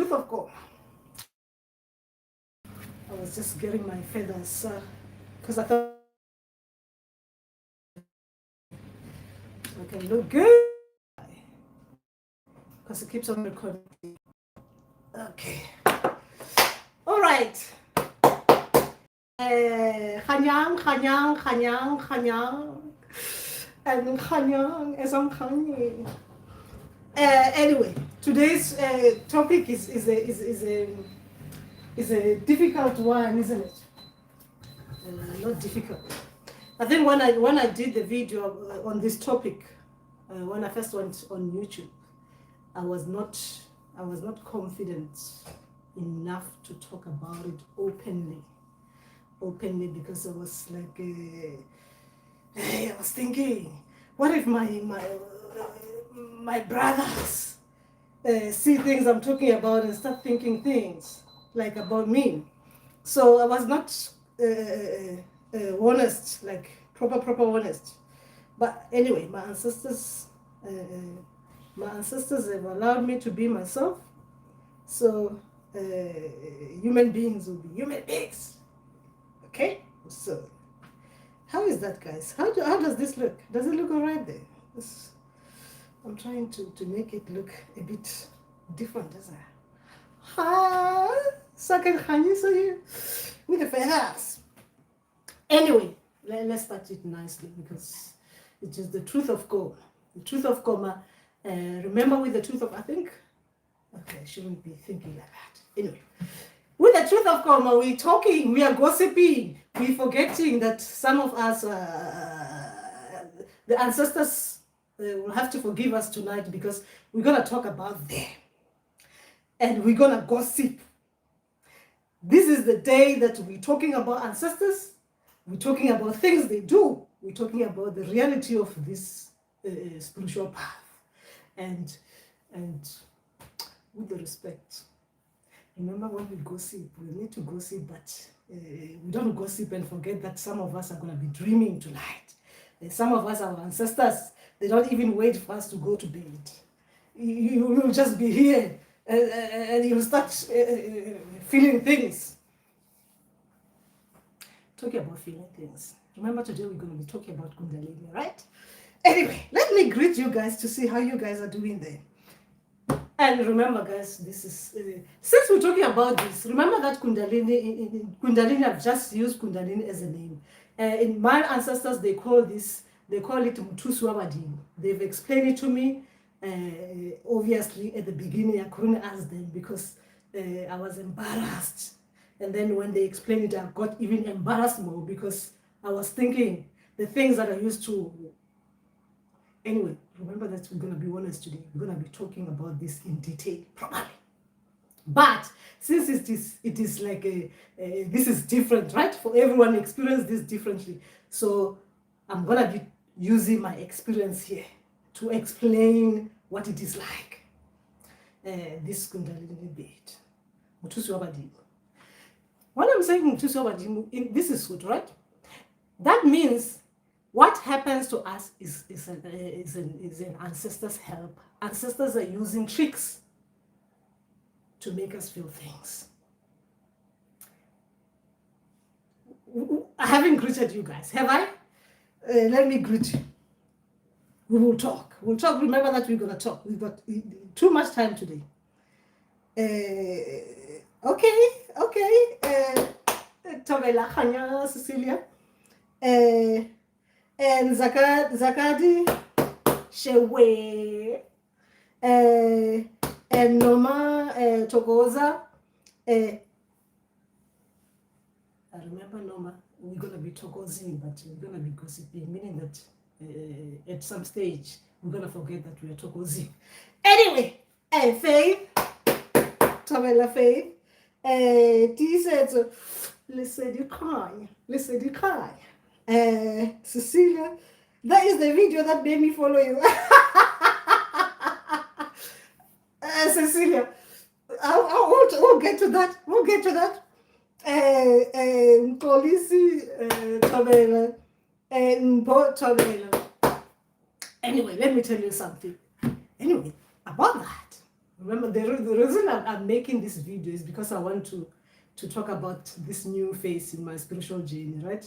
truth of God. I was just getting my feathers because I thought I can look good because it keeps on recording. Okay. All right. Khanyang, khanyang, khanyang, khanyang. And khanyang as I'm khanyang. Anyway, today's topic is a difficult one, isn't it? Not difficult. I think when I did the video on this topic, when I first went on YouTube, I was not confident enough to talk about it openly because I was like, I was thinking, what if my brothers see things I'm talking about and start thinking things like about me? So I was not honest, like proper honest. But anyway, my ancestors have allowed me to be myself. So human beings will be human beings. Okay? So how is that, guys? How does this look? Does it look all right there? I'm trying to make it look a bit different, doesn't it? Second Kanye, so you with the feathers. Anyway, let's start it nicely because it is the truth of God. The truth of God. Remember with the truth of, I think, okay, I shouldn't be thinking like that. Anyway, with the truth of God, we're talking, we are gossiping, we're forgetting that some of us, the ancestors will have to forgive us tonight because we're going to talk about them. And we're going to gossip. This is the day that we're talking about ancestors. We're talking about things they do. We're talking about the reality of this spiritual path. And with the respect, remember when we gossip, we need to gossip, but we don't gossip and forget that some of us are going to be dreaming tonight. Some of us, our ancestors, they don't even wait for us to go to bed. You will just be here and you'll start feeling things. Talking about feeling things. Remember today we're going to be talking about Kundalini, right? Anyway, let me greet you guys to see how you guys are doing there. And remember, guys, this is since we're talking about this, remember that Kundalini, I've just used Kundalini as a name. In my ancestors, they call it Mtuswabadini. They've explained it to me. Obviously, at the beginning, I couldn't ask them because I was embarrassed. And then when they explained it, I got even embarrassed more because I was thinking the things that I used to. Anyway, remember that we're going to be honest today. We're going to be talking about this in detail, properly. But since it is like this is different, right? For everyone experience this differently. So I'm going to be using my experience here to explain what it is like. This Kundalini bit. When I'm saying this is good, right? That means what happens to us is an ancestor's help. Ancestors are using tricks to make us feel things. I haven't greeted you guys, have I? Let me greet you. We will talk. We'll talk. Remember that we're going to talk. We've got too much time today. Okay. Tovela Khanya, Cecilia. And Zakadi Shewe. And Noma Togoza. I remember Noma. We're going to be togozing, but we're going to be gossiping, meaning that at some stage we're going to forget that we are togozing. Anyway, Faith, Tovela Faith, said, listen, you cry. Cecilia, that is the video that made me follow you. Cecilia, we'll get to that. Polisi, Tovela, and Tovela. Anyway, let me tell you something. Anyway, about that, Remember, the reason I'm making this video is because I want to talk about this new phase in my spiritual journey, right?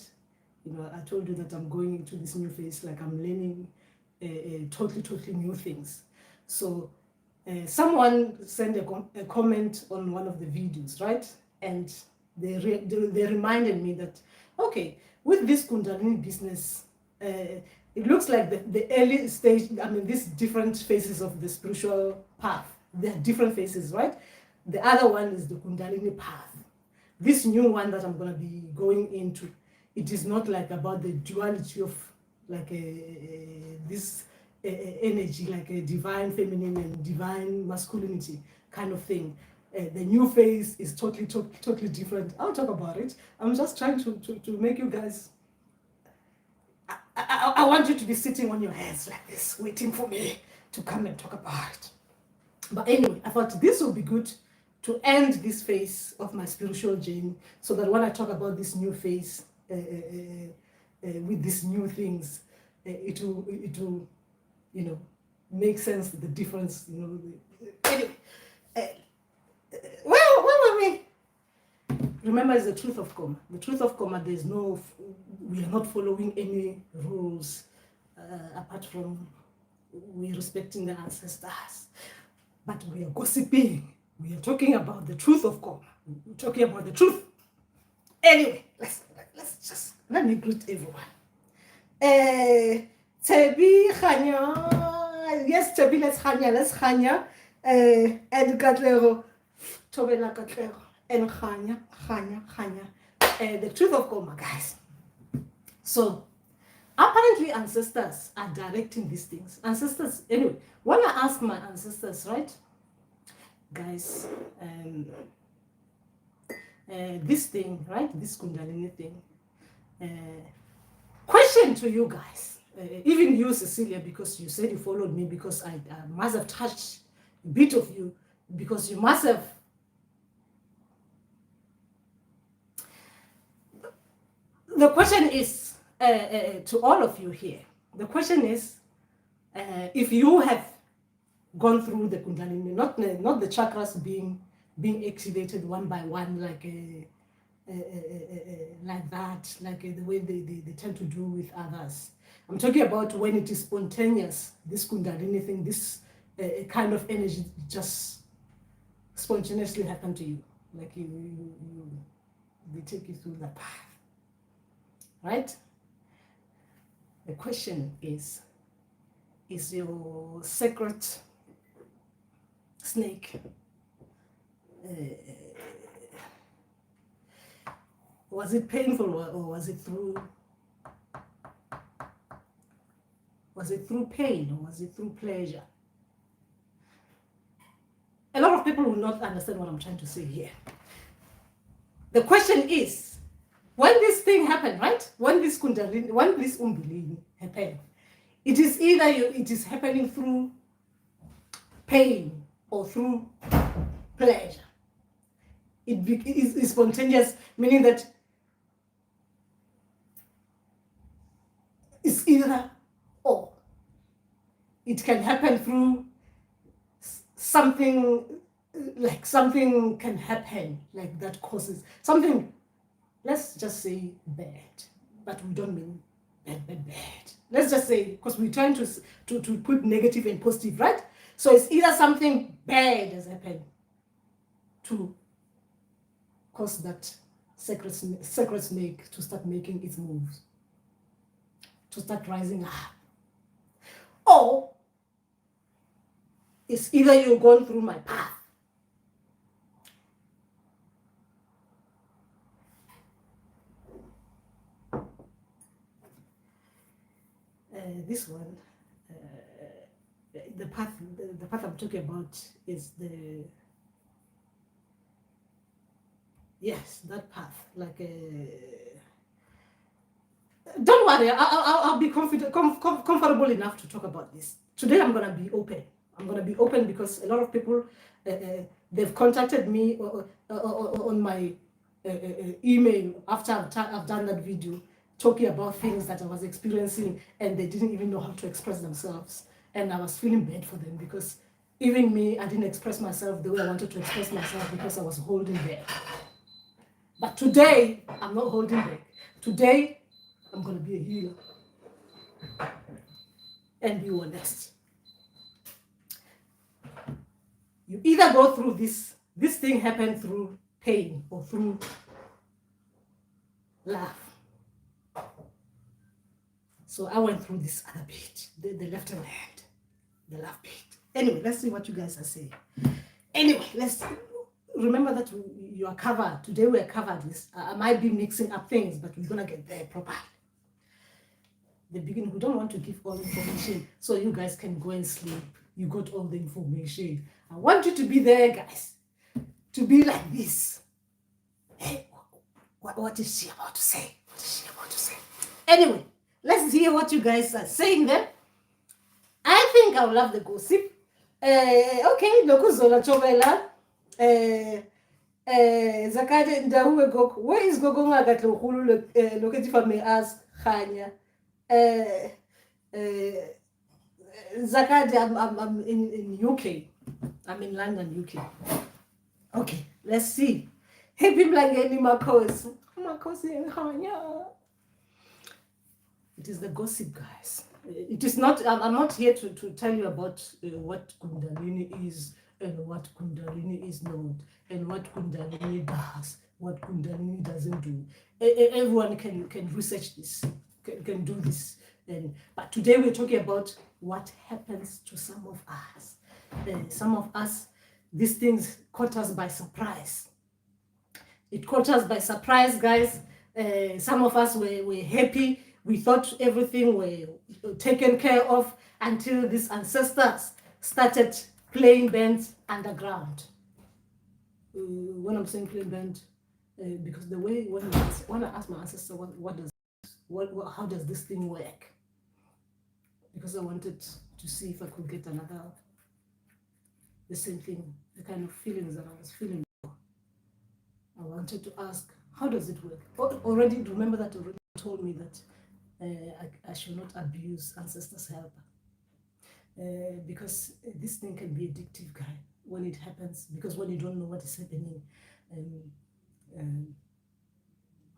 You know, I told you that I'm going into this new phase, like I'm learning totally new things. So someone sent a comment on one of the videos, right? And they reminded me that, okay, with this Kundalini business, it looks like the early stage, I mean, these different phases of the spiritual path, there are different phases, right? The other one is the Kundalini path. This new one that I'm going to be going into, it is not like about the duality of like this energy, like a divine feminine and divine masculinity kind of thing. The new phase is totally different. I'll talk about it. I'm just trying to make you guys. I want you to be sitting on your hands like this, waiting for me to come and talk about it. But anyway, I thought this would be good to end this phase of my spiritual journey, so that when I talk about this new phase with these new things, it will you know make sense, the difference, you know. Anyway, well, where were we? Remember, it's the truth of Koma. The truth of Koma, there's no, we are not following any rules apart from we respecting the ancestors. But we are gossiping. We are talking about the truth of Koma. We're talking about the truth. Anyway, let me greet everyone. Tebi Khanya, yes, Tebi, let's Khanya, and Katlero, Tobela Katlero, and Khanya, the truth of Koma, guys. So, apparently ancestors are directing these things. Ancestors, anyway, when I ask my ancestors, right, guys, this thing, right, this Kundalini thing, question to you guys, even you, Cecilia, because you said you followed me, because I must have touched a bit of you, because you must have. The question is, to all of you here, the question is, if you have gone through the Kundalini, not the chakras being activated one by one, like that, like the way they tend to do with others. I'm talking about when it is spontaneous, this Kundalini thing, this kind of energy just spontaneously happen to you, like they take you through that path, right? The question is your sacred snake was it painful, or was it through pain, or was it through pleasure? A lot of people will not understand what I'm trying to say here. The question is, when this thing happened, right? When this Kundalini, when this Umbilini happened, it is either it is happening through pain or through pleasure. It is spontaneous, meaning that it's either or. It can happen through something, like something can happen, like that causes something, let's just say bad, but we don't mean bad. Let's just say, because we're trying to put negative and positive, right? So it's either something bad has happened to cause that sacred snake to start making its moves, to start rising up, or it's either you're going through my path. This one, the path I'm talking about is yes, that path. Like don't worry, I'll be comfortable enough to talk about this. Today I'm gonna be open. I'm gonna be open because a lot of people they've contacted me on my email after I've done that video, talking about things that I was experiencing, and they didn't even know how to express themselves, and I was feeling bad for them because Even me, I didn't express myself the way I wanted to express myself because I was holding back. But today, I'm not holding back. Today, I'm going to be a healer and be honest. You either go through this thing happened through pain or through love. So I went through this other bit, the left hand, the love bit. Anyway, let's see what you guys are saying. Anyway, let's remember that you are covered. Today we are covered. I might be mixing up things, but we're going to get there properly. The beginning, we don't want to give all information so you guys can go and sleep. You got all the information. I want you to be there, guys. To be like this. Hey, what is she about to say? What is she about to say? Anyway, let's hear what you guys are saying then. I think I will love the gossip. Okay, Lokuzola Chovela. Zakade Ndawe Gok. Where is Gogonga that look if I may ask Khanya? Zakade, I'm in UK. I'm in London, UK. Okay, let's see. Hey, people like any Makos. It is the gossip, guys. It is not, I'm not here to tell you about what Kundalini is and what Kundalini is not, and what Kundalini does, what Kundalini doesn't do. Everyone can research this, can do this. But today we're talking about what happens to some of us. Some of us, these things caught us by surprise. It caught us by surprise, guys. Some of us were happy. We thought everything were taken care of until these ancestors started playing bands underground. When I'm saying playing band, because the way when I asked my ancestor how does this thing work, because I wanted to see if I could get the same thing, the kind of feelings that I was feeling. I wanted to ask, how does it work? Already, remember that already told me that I should not abuse ancestors' help. Because this thing can be addictive, guy, when it happens, because when you don't know what is happening. What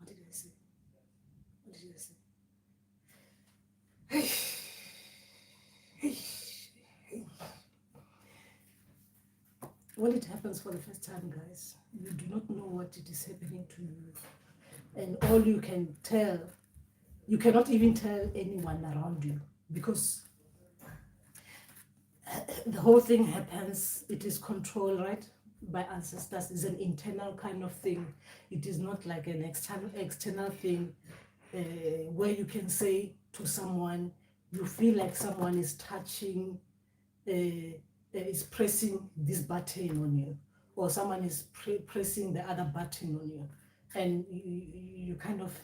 did I say? What did I say? When it happens for the first time, guys, you do not know what it is happening to you. And all you can tell, you cannot even tell anyone around you, because the whole thing happens, it is controlled, right, by ancestors. It's an internal kind of thing. It is not like an external thing where you can say to someone, you feel like someone is touching, is pressing this button on you, or someone is pressing the other button on you, and you kind of,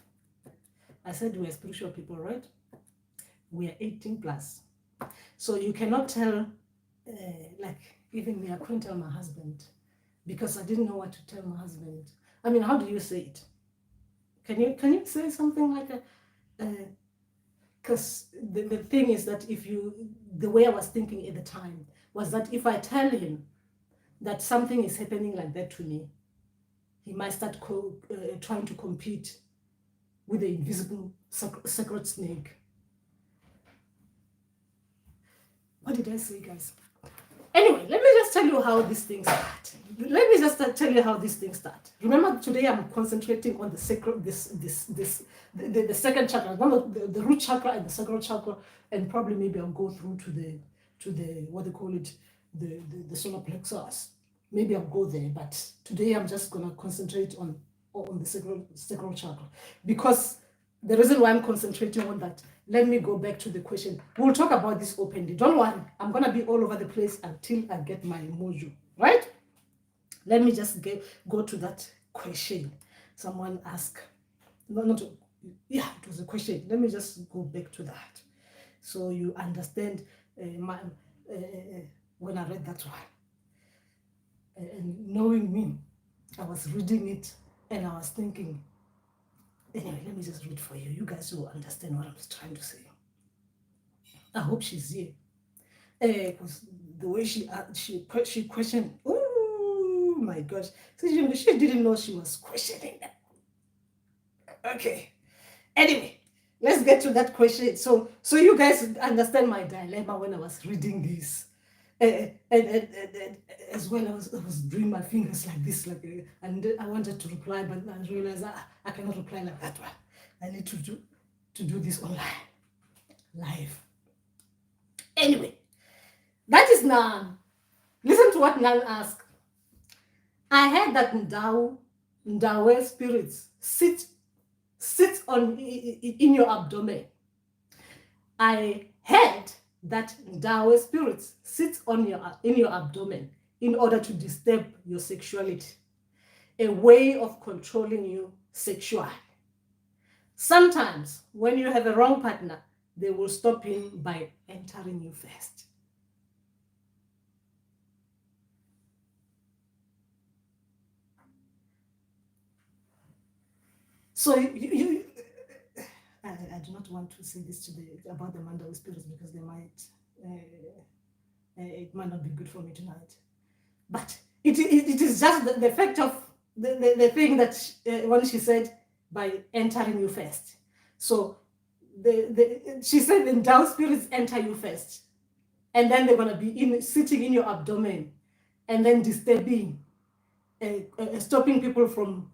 I said we are spiritual people, right? We are 18 plus. So you cannot tell, like even me, I couldn't tell my husband because I didn't know what to tell my husband. I mean, how do you say it? Can you say something like because the thing is that the way I was thinking at the time was that if I tell him that something is happening like that to me, he might start trying to compete with the invisible sacred snake. What did I say, guys? Anyway, let me just tell you how these things start. Remember, today I'm concentrating on the sacred, the second chakra, the root chakra and the sacral chakra, and probably maybe I'll go through to the what they call it, the solar plexus. Maybe I'll go there, but today I'm just gonna concentrate on the sacral chakra, because the reason why I'm concentrating on that. Let me go back to the question. We'll talk about this openly. Don't worry. I'm going to be all over the place until I get my mojo, right? Let me just go to that question. Someone asked. It was a question. Let me just go back to that so you understand when I read that one. And knowing me, I was reading it and I was thinking, anyway, let me just read for you. You guys will understand what I'm trying to say. I hope she's here. Because the way she questioned, oh my gosh, she didn't know she was questioning them. Okay. Anyway, let's get to that question. So you guys understand my dilemma when I was reading this. And as well, I was doing my fingers like this, and I wanted to reply, but I realized I cannot reply like that one. I need to do this online, live. Anyway, that is Nan. Listen to what Nan asked. I heard that Ndawe spirits sit on in your abdomen. I heard that Ndawe spirits sit in your abdomen in order to disturb your sexuality, a way of controlling you sexually. Sometimes when you have a wrong partner, they will stop in by entering you first. So I do not want to say this about the Ndawe spirits because they might it might not be good for me tonight. But it is just the fact of the thing that when she said by entering you first. So she said the Ndawe spirits enter you first, and then they're gonna be sitting in your abdomen, and then disturbing, stopping people from.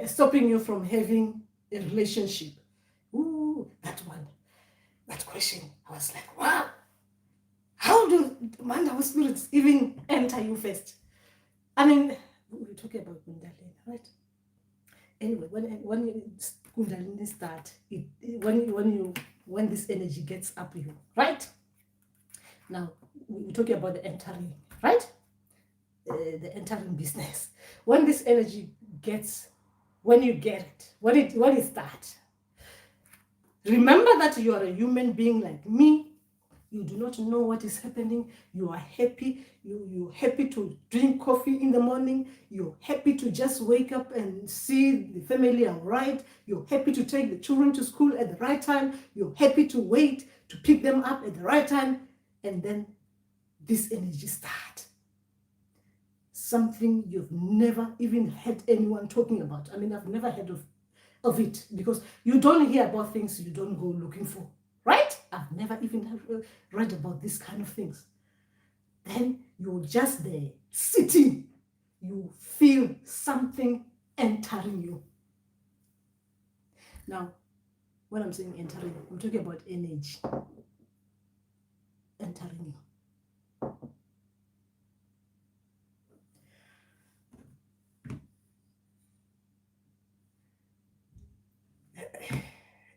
Stopping you from having a relationship. Ooh, that question, I was like, wow, how do Ndawe spirits even enter you first? I mean, we're talking about Kundalini, right? Anyway, when Kundalini starts, when this energy gets up you, right? Now we're talking about the entering, right? The entering business. When this energy when you get it, when it starts, remember that you are a human being like me. You do not know what is happening. You are happy. You're happy to drink coffee in the morning. You're happy to just wake up and see the family all right. You're happy to take the children to school at the right time. You're happy to wait to pick them up at the right time. And then this energy starts. Something you've never even heard anyone talking about. I mean, I've never heard of it because you don't hear about things you don't go looking for, right? I've never even read about this kind of things. Then you're just there sitting. You feel something entering you. Now, when I'm saying entering, I'm talking about energy entering you.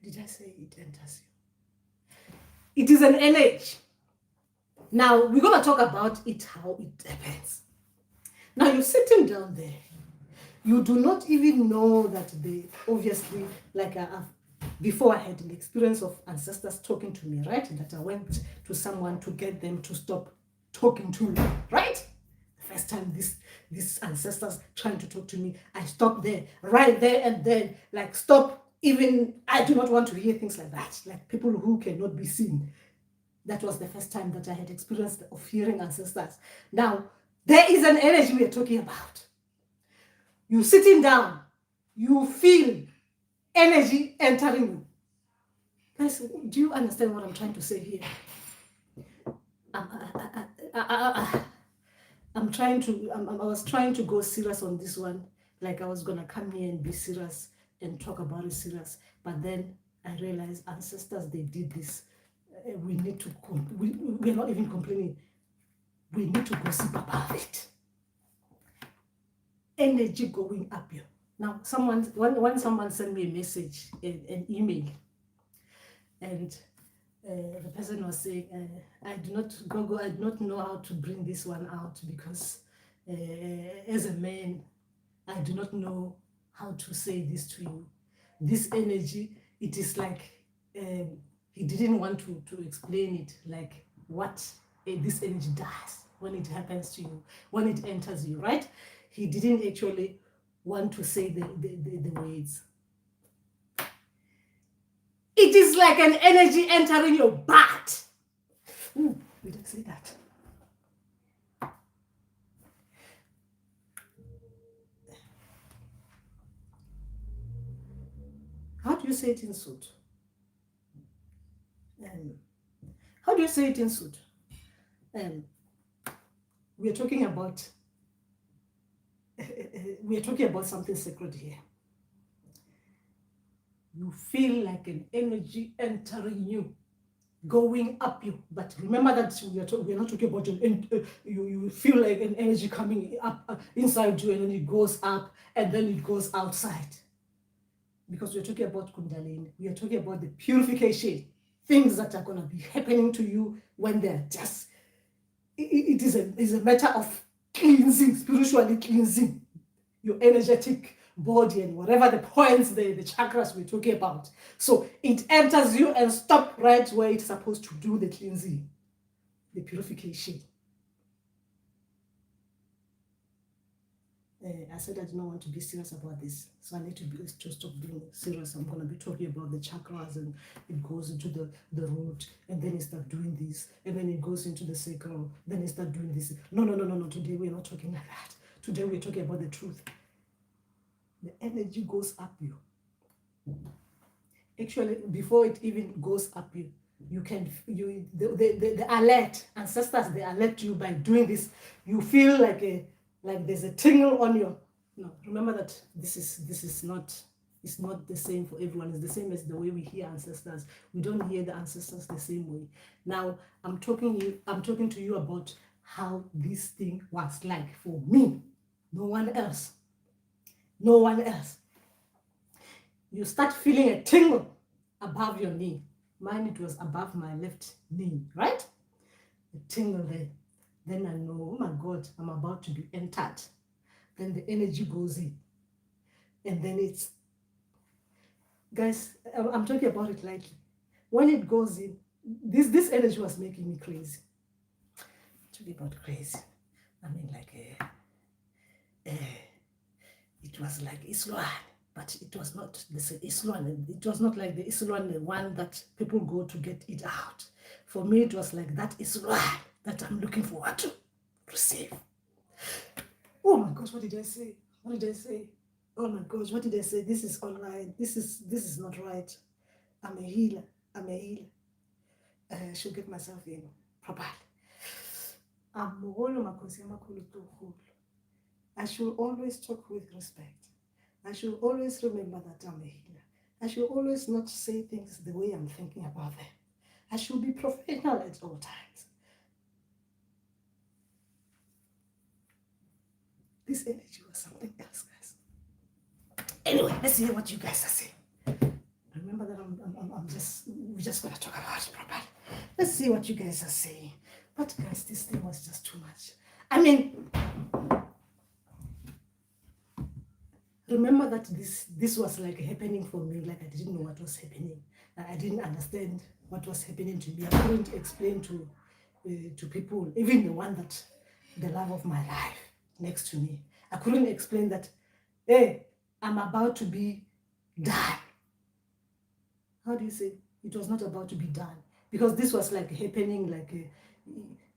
Did I say it enters you? It is an energy. Now, we're going to talk about it, how it happens. Now, you're sitting down there. You do not even know that they obviously, before I had an experience of ancestors talking to me, right? That I went to someone to get them to stop talking to me, right? The first time these ancestors trying to talk to me, I stopped there, right there and then, stop. Even I do not want to hear things like that, like people who cannot be seen. That was the first time that I had experience of hearing ancestors. Now, there is an energy we are talking about. You're sitting down, you feel energy entering you. Guys, do you understand what I'm trying to say here? I was trying to go serious on this one, like I was gonna come here and be serious and talk about it serious, but then I realized ancestors, they did this. We need to we're not even complaining. We need to gossip about it. Energy going up here. Now, when someone sent me a message, an email, and the person was saying, I do not know how to bring this one out because as a man, I do not know how to say this to you. This energy, it is like he didn't want to explain it, like what this energy does when it happens to you, when it enters you, right? He didn't actually want to say the words. It is like an energy entering your butt. Ooh, you say it in Sud? How do you say it in Sud? We are talking about something sacred here. You feel like an energy entering you, going up you. But remember that we are not talking about you feel like an energy coming up inside you, and then it goes up and then it goes outside. Because we're talking about Kundalini. We are talking about the purification, things that are going to be happening to you when they're just, it is a matter of cleansing, spiritually cleansing your energetic body and whatever the points, the chakras we're talking about. So it enters you and stop right where it's supposed to do the cleansing, the purification. I said I did not want to be serious about this, so I need to stop being serious. I'm going to be talking about the chakras, and it goes into the root, and then it starts doing this, and then it goes into the sacral, then it starts doing this. No. Today we're not talking like that. Today we're talking about the truth. The energy goes up you. Actually, before it even goes up you, the alert, ancestors, they alert you by doing this. You feel like there's a tingle on your. No, remember that this is not. It's not the same for everyone. It's the same as the way we hear ancestors. We don't hear the ancestors the same way. Now I'm talking to you about how this thing was like for me. No one else. No one else. You start feeling a tingle above your knee. Mine, it was above my left knee, right? A tingle there. Then I know, oh my God, I'm about to be entered. Then the energy goes in. And then it's, guys, I'm talking about it lightly. When it goes in, this energy was making me crazy. Talking about crazy. I mean, like, it was like Islam, but it was not the Islam. It was not like the Islam, the one that people go to get it out. For me, it was like that Islam that I'm looking forward to receive. Oh my gosh, what did I say? What did I say? Oh my gosh, what did I say? This is online. This is not right. I'm a healer. I should get myself in properly. I should always talk with respect. I should always remember that I'm a healer. I should always not say things the way I'm thinking about them. I should be professional at all times. This energy was something else, guys. Anyway, let's hear what you guys are saying. Remember that we're just gonna talk about it properly. Let's see what you guys are saying. But guys, this thing was just too much. I mean, remember that this was like happening for me, like I didn't know what was happening. I didn't understand what was happening to me. I couldn't explain to people, even the love of my life next to me. I couldn't explain that, hey, I'm about to be done. How do you say? It was not about to be done, because this was like happening, like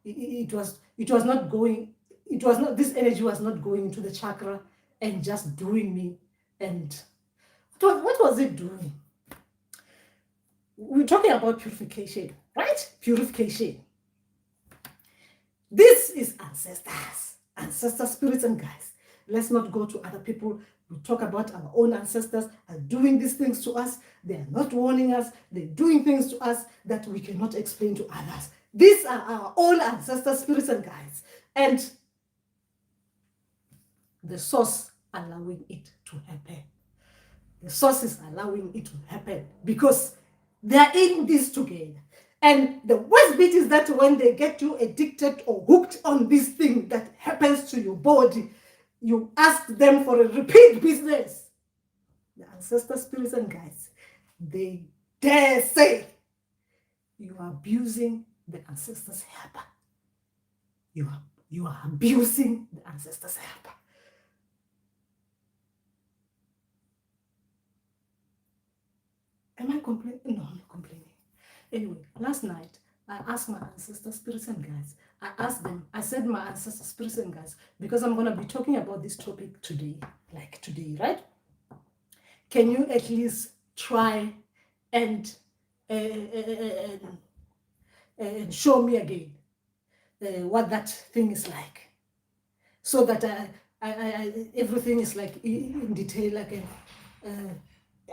it was not going. It was not, this energy was not going into the chakra and just doing me. And what was it doing? We're talking about purification, right? Purification. This is ancestor spirits and guides. Let's not go to other people. We talk about our own ancestors are doing these things to us. They are not warning us. They're doing things to us that we cannot explain to others. These are our own ancestor spirits and guides. And the source allowing it to happen. The source is allowing it to happen because they are in this together. And the worst bit is that when they get you addicted or hooked on this thing that happens to your body, you ask them for a repeat business. The ancestor spirits and guides, they dare say you are abusing the ancestors' helper. You are abusing the ancestors' helper. Am I complaining? No, I'm not complaining. Anyway, last night, I asked my ancestor spirits and guides. I said my ancestor spirits and guides, because I'm going to be talking about this topic today, right? Can you at least try and show me again what that thing is like, so that everything is like in detail. Like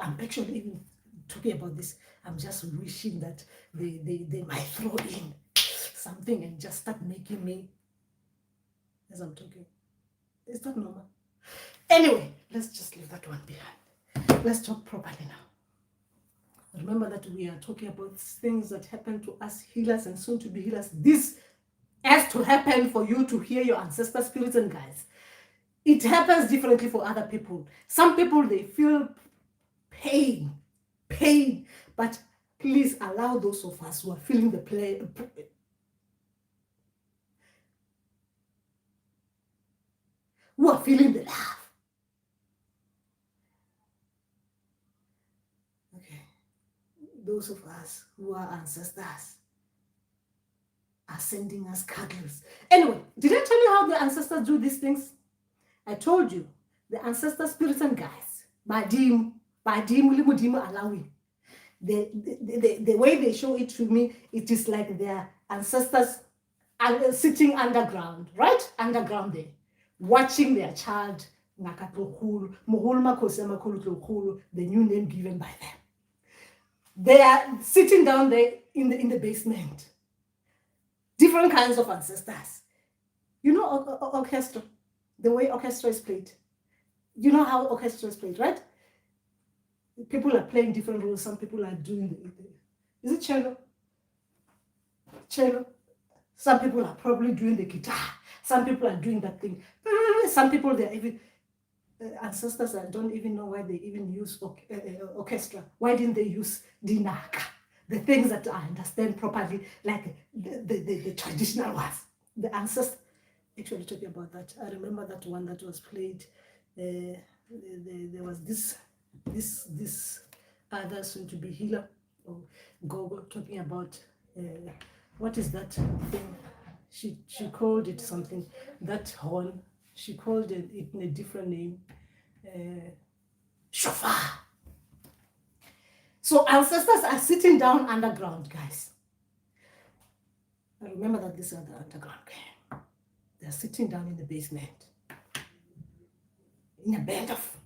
I'm actually even talking about this. I'm just wishing that they might throw in something and just start making me as I'm talking. Is that normal? Anyway, let's just leave that one behind. Let's talk properly now. Remember that we are talking about things that happen to us healers and soon to be healers. This has to happen for you to hear your ancestor spirits and guides. It happens differently for other people. Some people, they feel pain, but please allow those of us who are feeling the who are feeling the love. Okay, those of us who are ancestors are sending us cuddles. Anyway, did I tell you how the ancestors do these things? I told you, the ancestor spirits and guides, Badim, allowing. The way they show it to me, it is like their ancestors are sitting underground, right? Underground there, watching their child, the new name given by them. They are sitting down there in the basement. Different kinds of ancestors. You know orchestra, the way orchestra is played. You know how orchestra is played, right? People are playing different roles. Some people are doing is it cello? Cello. Some people are probably doing the guitar. Some people are doing that thing. Some people, they're even ancestors. I don't even know why they even use orchestra. Why didn't they use dinaka? The things that I understand properly, like the traditional ones. The ancestors. Actually, talking about that, I remember that one that was played. There was this other soon to be healer, or Gogo, talking about what is that thing? She called it something. That horn, she called it in a different name. Shofar. So ancestors are sitting down underground, guys. I remember that this other underground game. They're sitting down in the basement in a band of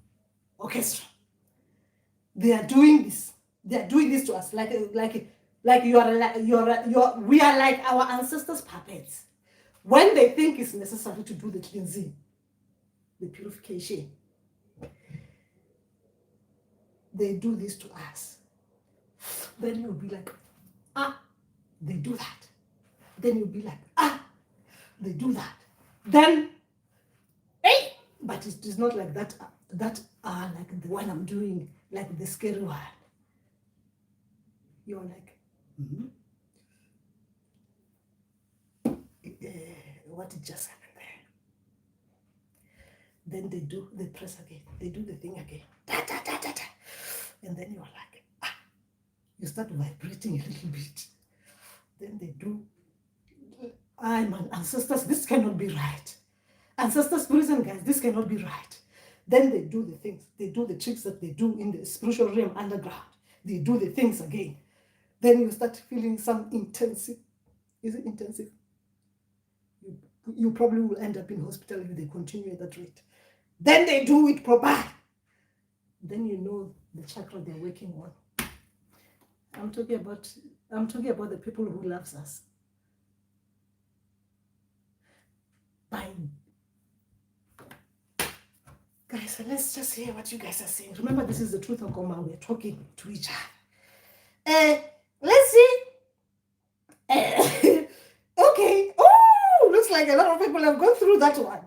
orchestra. They are doing this. They are doing this to us like we are like our ancestors' puppets. When they think it's necessary to do the cleansing, the purification, they do this to us. Then you'll be like, they do that. Then you'll be like, they do that. Then, hey, but it is not like that. Like the one I'm doing, like the scary one. You're like, what did just happen there? Then they press again, they do the thing again. And then you're like, you start vibrating a little bit. Then they do, my ancestors, this cannot be right. Ancestors, spirits and guys, this cannot be right. Then they do the things, they do the tricks that they do in the spiritual realm underground. They do the things again. Then you start feeling some intensive. Is it intensive? You probably will end up in hospital if they continue at that rate. Then they do it proper. Then you know the chakra they're working on. I'm talking about the people who loves us. Guys, let's just hear what you guys are saying. Remember, this is the truth of Goma. We're talking to each other. Let's see. Okay. Oh, looks like a lot of people have gone through that one.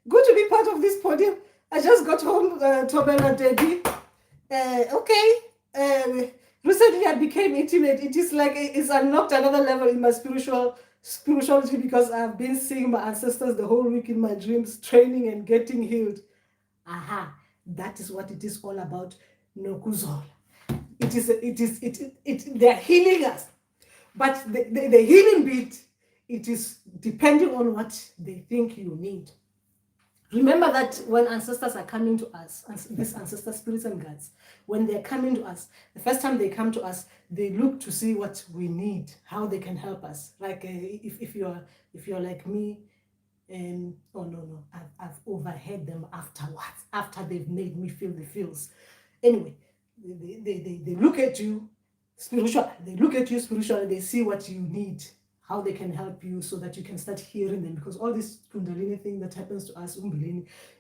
Good to be part of this podium. I just got home, Tobela Dedi. Okay. Recently I became intimate. It is like it's unlocked another level in my spirituality, because I've been seeing my ancestors the whole week in my dreams, training and getting healed. That is what it is all about. Nokuzol. They're healing us. But the healing bit, it is depending on what they think you need. Remember that when ancestors are coming to us, these ancestor spirits and guides, when they're coming to us, the first time they come to us, they look to see what we need, how they can help us. Like if you're like me, oh no, I've overheard them afterwards, after they've made me feel the feels. Anyway, they look at you spiritual. They look at you spiritually. They see what you need, how they can help you, so that you can start hearing them. Because all this Kundalini thing that happens to us,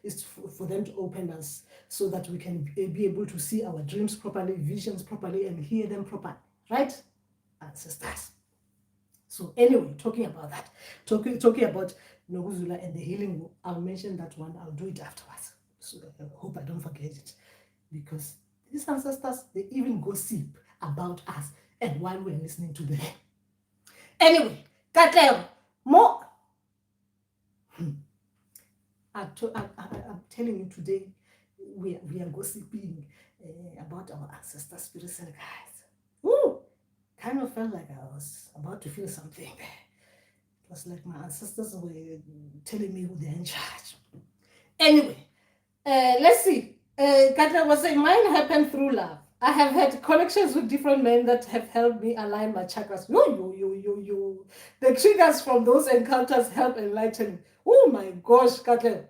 is for them to open us, so that we can be able to see our dreams properly, visions properly, and hear them properly. Right, ancestors? So anyway, talking about that, talking about Noguzula and the healing, I'll mention that one. I'll do it afterwards. So I hope I don't forget it, because these ancestors, they even gossip about us, and while we're listening to them. Anyway, Katlego, more. I'm telling you today, we are gossiping about our ancestor spirits and guides. Woo! Kind of felt like I was about to feel something there. It was like my ancestors were telling me who they're in charge. Anyway, let's see. Katla was saying, mine happened through love. I have had connections with different men that have helped me align my chakras. Yo. The triggers from those encounters help enlighten me. Oh my gosh, Katla.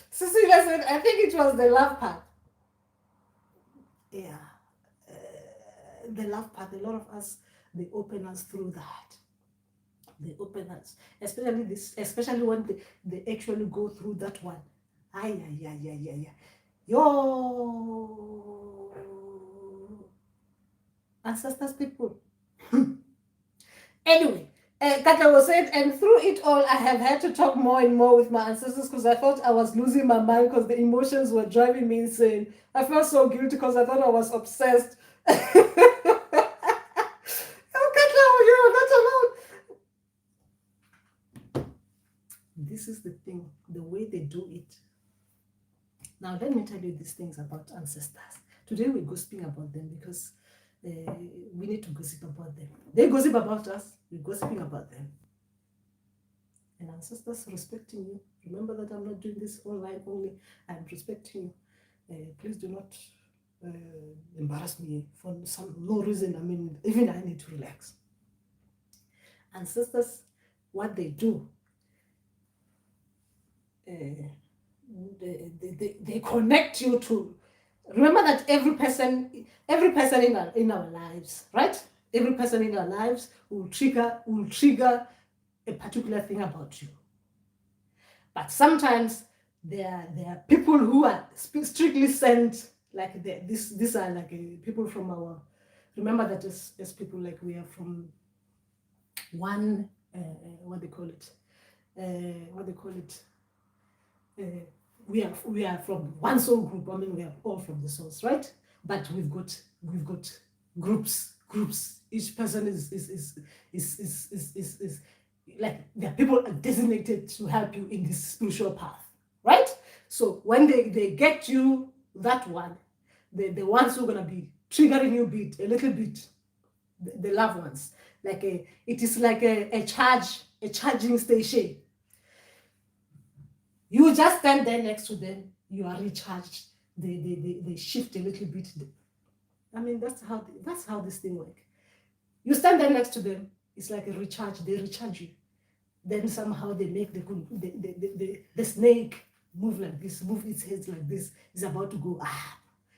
Cecilia said, I think it was the love part. Yeah. The love part, a lot of us, they open us through that. They open us, especially when they actually go through that one. Yeah. Yo, ancestors people. Anyway, Katla was saying, and through it all, I have had to talk more and more with my ancestors, because I thought I was losing my mind, because the emotions were driving me insane. I felt so guilty because I thought I was obsessed. This is the thing, the way they do it. Now, let me tell you these things about ancestors. Today, we're gossiping about them because we need to gossip about them. They gossip about us, we're gossiping about them. And ancestors respecting you. Remember that I'm not doing this online only. I'm respecting you. Please do not embarrass me for no reason. I mean, even I need to relax. Ancestors, what they do, they connect you to. Remember that every person in our lives, right? Every person in our lives will trigger a particular thing about you. But sometimes there are people who are strictly sent, like these are like people from our. Remember that as people, like we are from one what they call it. We are from one soul group. I mean, we are all from the souls, right? But we've got groups. Each person is like, there are people designated to help you in this spiritual path, right? So when they get you that one, the ones who are gonna be triggering you a little bit, the loved ones, like it is like a charging station. You just stand there next to them, you are recharged. They shift a little bit. I mean, that's how this thing works. You stand there next to them, it's like a recharge. They recharge you. Then somehow they make the snake move like this, move its head like this. It's about to go up.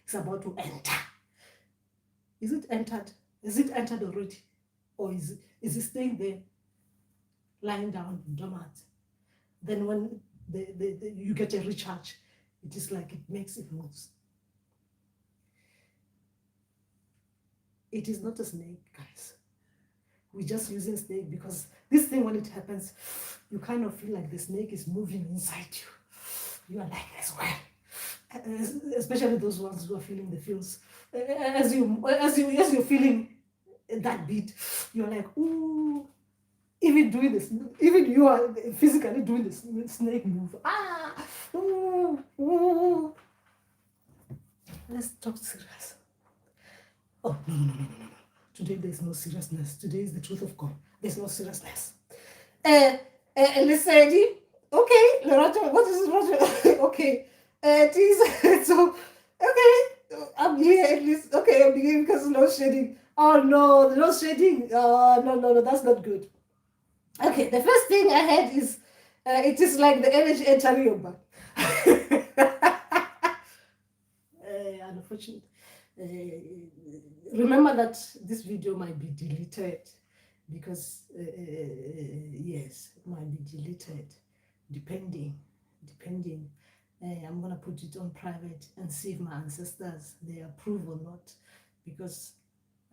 It's about to enter. Is it entered? Is it entered already? Or is it staying there, lying down, dormant? Then when you get a recharge, it is like it moves. It is not a snake, guys. We're just using snake because this thing, when it happens, you kind of feel like the snake is moving inside you. You are like, as well. Especially those ones who are feeling the feels. As you're feeling that beat, you're like, ooh. Even doing this, even you are physically doing this snake move. Ooh. Let's talk serious. Oh, no. Today there's no seriousness. Today is the truth of God. There's no seriousness. Listen, Okay, Roger, what is Roger? Okay, it is so. Okay, I'm here at least. Okay, I'm beginning because of load shedding. Oh no, the load shedding. No, that's not good. Okay, the first thing I had is it is like the energy entering your body. Unfortunately, remember that this video might be deleted because yes, it might be deleted depending. I'm gonna put it on private and see if my ancestors they approve or not, because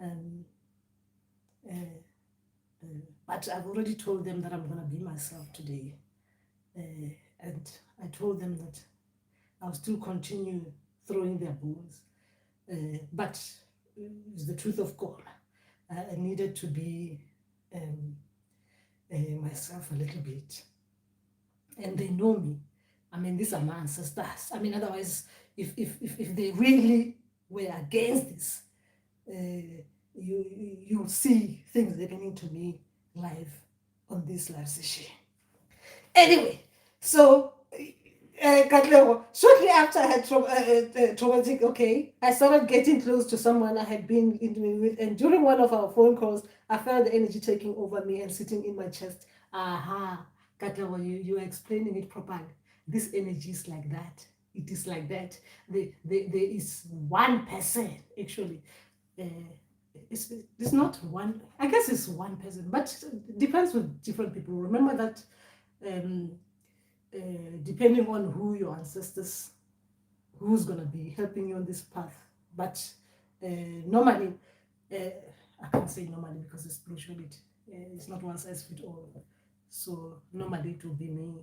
um, uh, but I've already told them that I'm gonna be myself today, and I told them that I'll still continue throwing their balls, but it's the truth of God. I needed to be um, myself a little bit, and they know me. I mean, these are my ancestors. I mean, otherwise, if they really were against this, you'll see things happening to me live on this live session. Anyway, so shortly after I had traumatic, okay, I started getting close to someone I had been in with, and during one of our phone calls, I felt the energy taking over me and sitting in my chest. Aha, Katleho, you are explaining it properly. This energy is like that. It is like that. There is one person actually. Uh, it's not one. I guess it's one person, but it depends with different people. Remember that. Um, Depending on who your ancestors, who's going to be helping you on this path. But normally, I can't say normally because it's spirituality. It's not one size fits all. So normally it will be me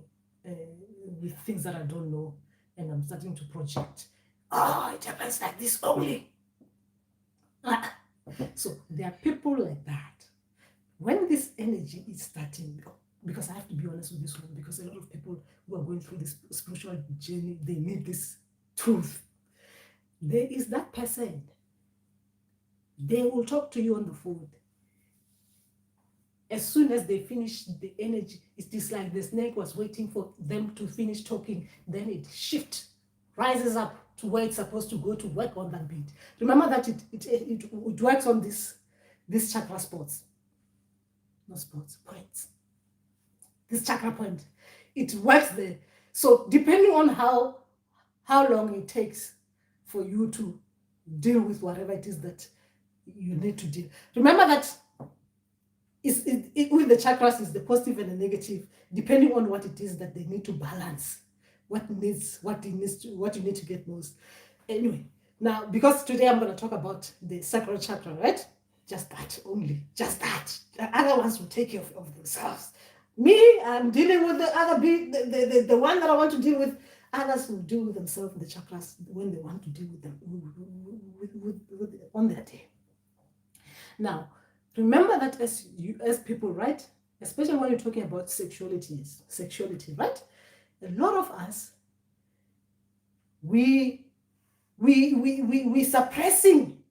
with things that I don't know, and I'm starting to project. Oh, it happens like this only. So there are people like that. When this energy is starting, because I have to be honest with this one, because a lot of people who are going through this spiritual journey, they need this truth. There is that person. They will talk to you on the phone. As soon as they finish the energy, it is like the snake was waiting for them to finish talking. Then it shifts, rises up to where it's supposed to go to work on that beat. Remember that it works on this chakra spots. Not spots, points. This chakra point, it works there. So depending on how long it takes for you to deal with whatever it is that you need to deal. Remember that with the chakras is the positive and the negative, depending on what it is that they need to balance, what you need to get most. Anyway, now because today I'm going to talk about the sacral chakra, right? Just that only, just that. The other ones will take care of themselves. Me, I'm dealing with the other bit, the one that I want to deal with. Others will deal with themselves in the chakras when they want to deal with them on their day. Now, remember that as people, right? Especially when you're talking about sexuality, right? A lot of us, we suppressing,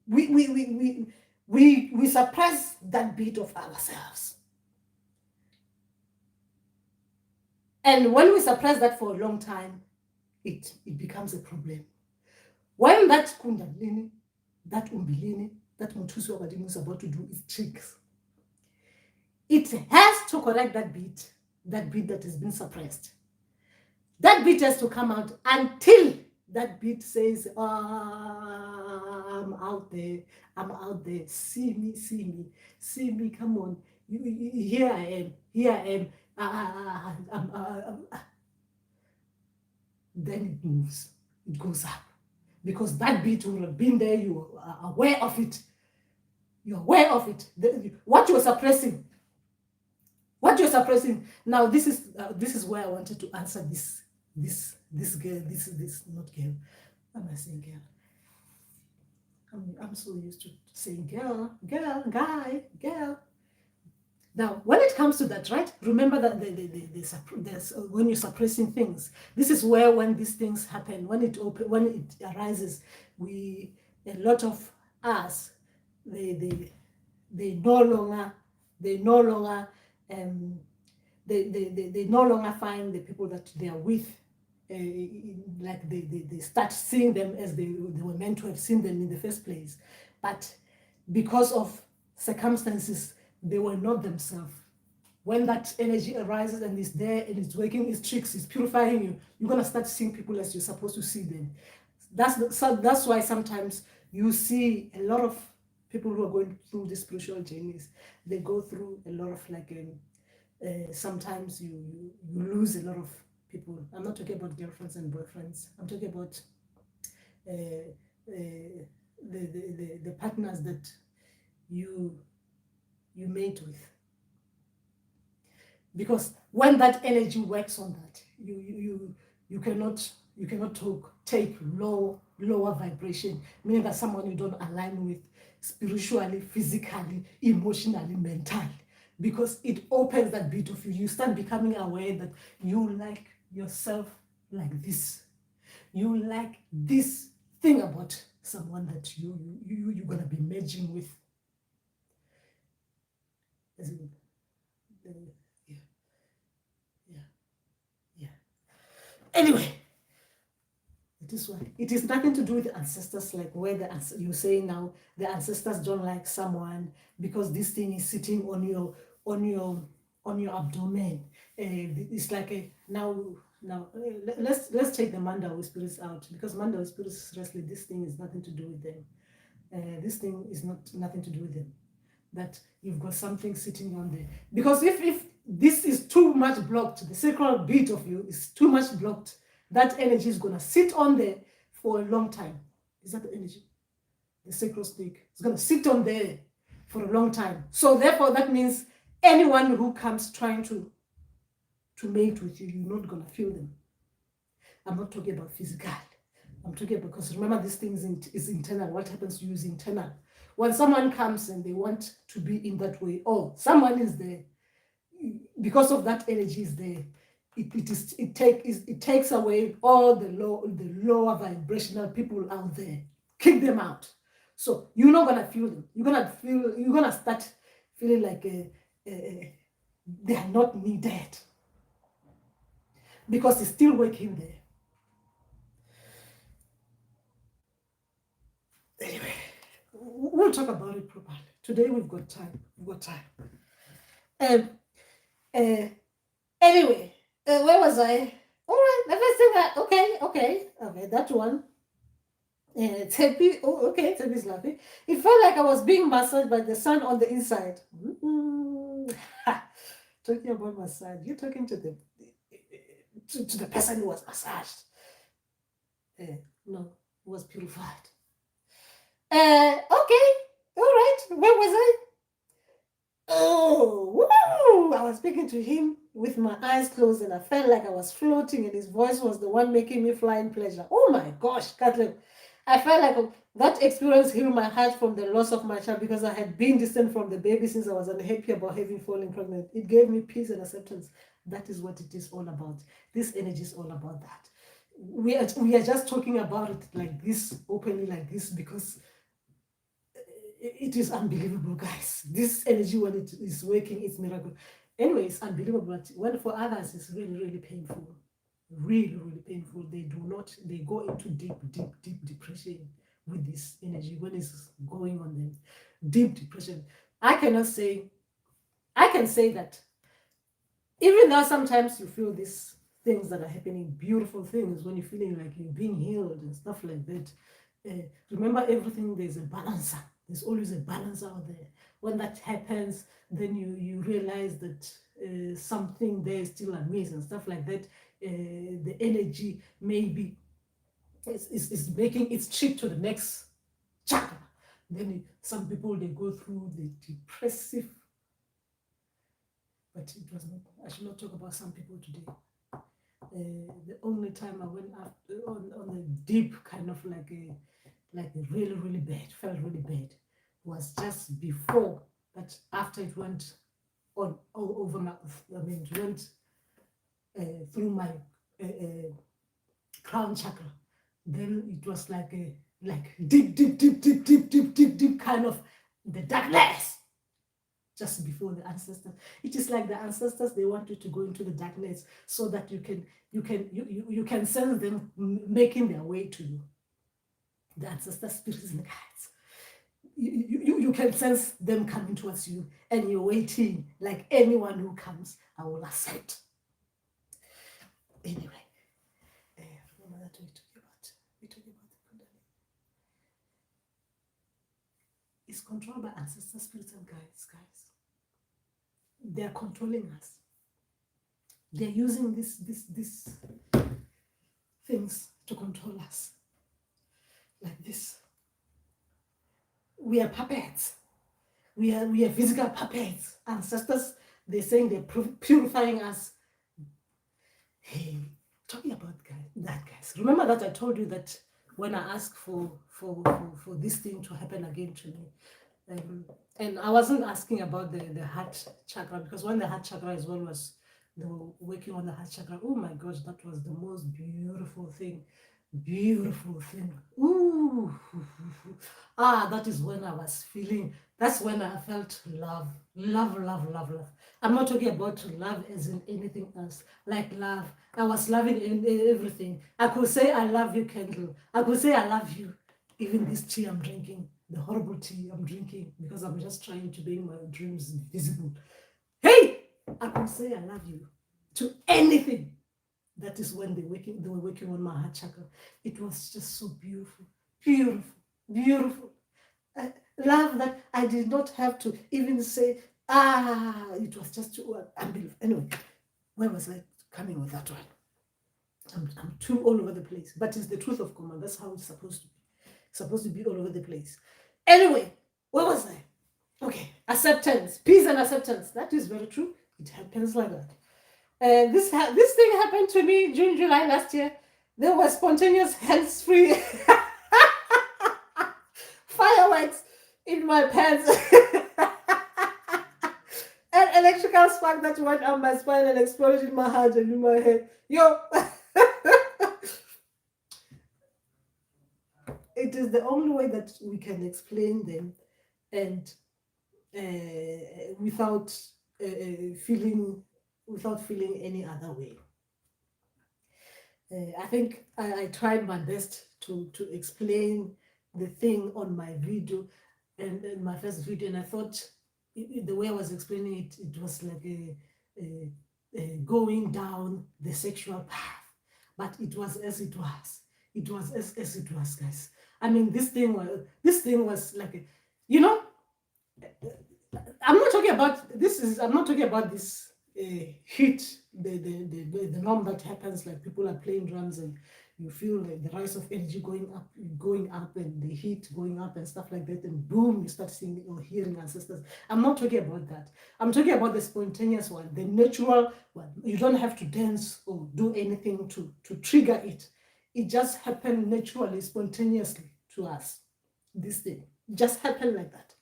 we suppress that bit of ourselves. And when we suppress that for a long time, it becomes a problem. When that Kundalini, that Umbilini, that Muthusi Wabadimu is about to do its tricks, it has to correct that bit that has been suppressed. That bit has to come out until that bit says, I'm out there, see me, come on, here I am, then it moves, it goes up. Because that bit will have been there, you are aware of it. You're aware of it. What you're suppressing. Now, this is where I wanted to answer this girl, this not girl. Why am I saying girl? I'm so used to saying girl, guy, girl. Now, when it comes to that, right? Remember that when you're suppressing things, this is where when these things happen, when it arises, a lot of us, they no longer they no longer find the people that they are with, like they start seeing them as they were meant to have seen them in the first place. But because of circumstances, they were not themselves. When that energy arises and is there and it's working its tricks, it's purifying you, you're going to start seeing people as you're supposed to see them. That's why sometimes you see a lot of people who are going through these spiritual journeys. They go through a lot of like sometimes you lose a lot of people. I'm not talking about girlfriends and boyfriends. I'm talking about the partners that you mate with. Because when that energy works on that, you cannot take lower vibration, meaning that someone you don't align with spiritually, physically, emotionally, mentally, because it opens that bit of you. You start becoming aware that you like yourself like this. You like this thing about someone that you're gonna be merging with. Anyway, it is nothing to do with the ancestors, like where you say now the ancestors don't like someone because this thing is sitting on your abdomen. It's like let's take the Mandawi spirits out, because Mandawi spirits, seriously, this thing is nothing to do with them. This thing is nothing to do with them. That you've got something sitting on there, because if this is too much blocked, the sacral beat of you is too much blocked, that energy is going to sit on there for a long time. Is that the energy? The sacral snake is going to sit on there for a long time. So therefore, that means anyone who comes trying to mate with you, you're not going to feel them. I'm not talking about physical. I'm talking about, because remember, this thing is internal. What happens to you is internal. When someone comes and they want to be in that way, oh, someone is there, because of that energy is there, it takes away all the lower vibrational people out there, kick them out. So you're not gonna feel them. You're gonna start feeling like they are not needed, because it's still working there. Anyway, we'll talk about it properly. Today we've got time. Anyway, where was I? All right, the first thing okay, that one. Tepi, okay, Tepi's laughing. It felt like I was being massaged by the sun on the inside. Talking about massage, you're talking to the person who was massaged. No, was purified. Okay, all right, where was I? Oh, woo! I was speaking to him with my eyes closed, and I felt like I was floating, and his voice was the one making me fly in pleasure. Oh my gosh, Kathleen. I felt like that experience healed my heart from the loss of my child, because I had been distant from the baby since I was unhappy about having fallen pregnant. It gave me peace and acceptance. That is what it is all about. This energy is all about that. We are just talking about it like this, openly like this, because it is unbelievable, guys. This energy, when it is working, it's miracle. Anyway, it's unbelievable. But when for others, it's really, really painful. Really, really painful. They go into deep depression with this energy when it's going on them. Deep depression. I can say that even though sometimes you feel these things that are happening, beautiful things, when you're feeling like you're being healed and stuff like that, remember, everything, there's a balancer. There's always a balance out there. When that happens, then you realize that something there is still amiss and stuff like that. The energy maybe is making its trip to the next chakra. Then some people, they go through the depressive, but it was not. I should not talk about some people today. The only time I went up on a deep kind of like really, really bad, felt really bad, was just before that. After it went on over my, it went through my crown chakra. Then it was like deep kind of the darkness. just before the ancestors. It is like the ancestors, they want you to go into the darkness so that you can sense them making their way to you. The ancestor spirits and guides. You can sense them coming towards you, and you're waiting. Like anyone who comes, I will accept. Anyway, remember that we talk about the Kundalini. It's controlled by ancestor spirits and guides, guys. They're controlling us. They're using these things to control us. Like this. We are puppets. We are physical puppets. Ancestors, they're saying they're purifying us. Hey, talking about that, guys. Remember that I told you that when I asked for this thing to happen again to me, and I wasn't asking about the heart chakra, because when the heart chakra as well was working on the heart chakra, oh my gosh, that was the most beautiful thing. Beautiful thing. Ooh. That is when I was feeling, that's when I felt love. I'm not talking about love as in anything else. Like love. I was loving in everything. I could say I love you, Kendall. I could say I love you. Even this tea I'm drinking, the horrible tea I'm drinking, because I'm just trying to make my dreams visible. Hey! I could say I love you to anything. That is when they were working on my heart chakra. It was just so beautiful. Beautiful. Love that I did not have to even say, it was just too unbelievable. Anyway, where was I coming with that one? I'm too all over the place. But it's the truth of command. That's how it's supposed to be. It's supposed to be all over the place. Anyway, where was I? Okay, acceptance. Peace and acceptance. That is very true. It happens like that. This thing happened to me June, July last year. There was spontaneous hands-free fireworks in my pants. An electrical spark that went up my spine and exploded in my heart and in my head. Yo! It is the only way that we can explain them, and without feeling any other way. I think I tried my best to explain the thing on my video, and my first video, and I thought the way I was explaining it, it was like going down the sexual path, but it was as it was. It was as it was, guys. I mean, this thing was like, I'm not talking about this. I'm not talking about this heat, the norm that happens, like people are playing drums and you feel like the rise of energy going up, and the heat going up and stuff like that, and boom, you start seeing or hearing ancestors. I'm not talking about that. I'm talking about the spontaneous one, the natural one. You don't have to dance or do anything to trigger it. It just happened naturally, spontaneously to us. This thing just happened like that.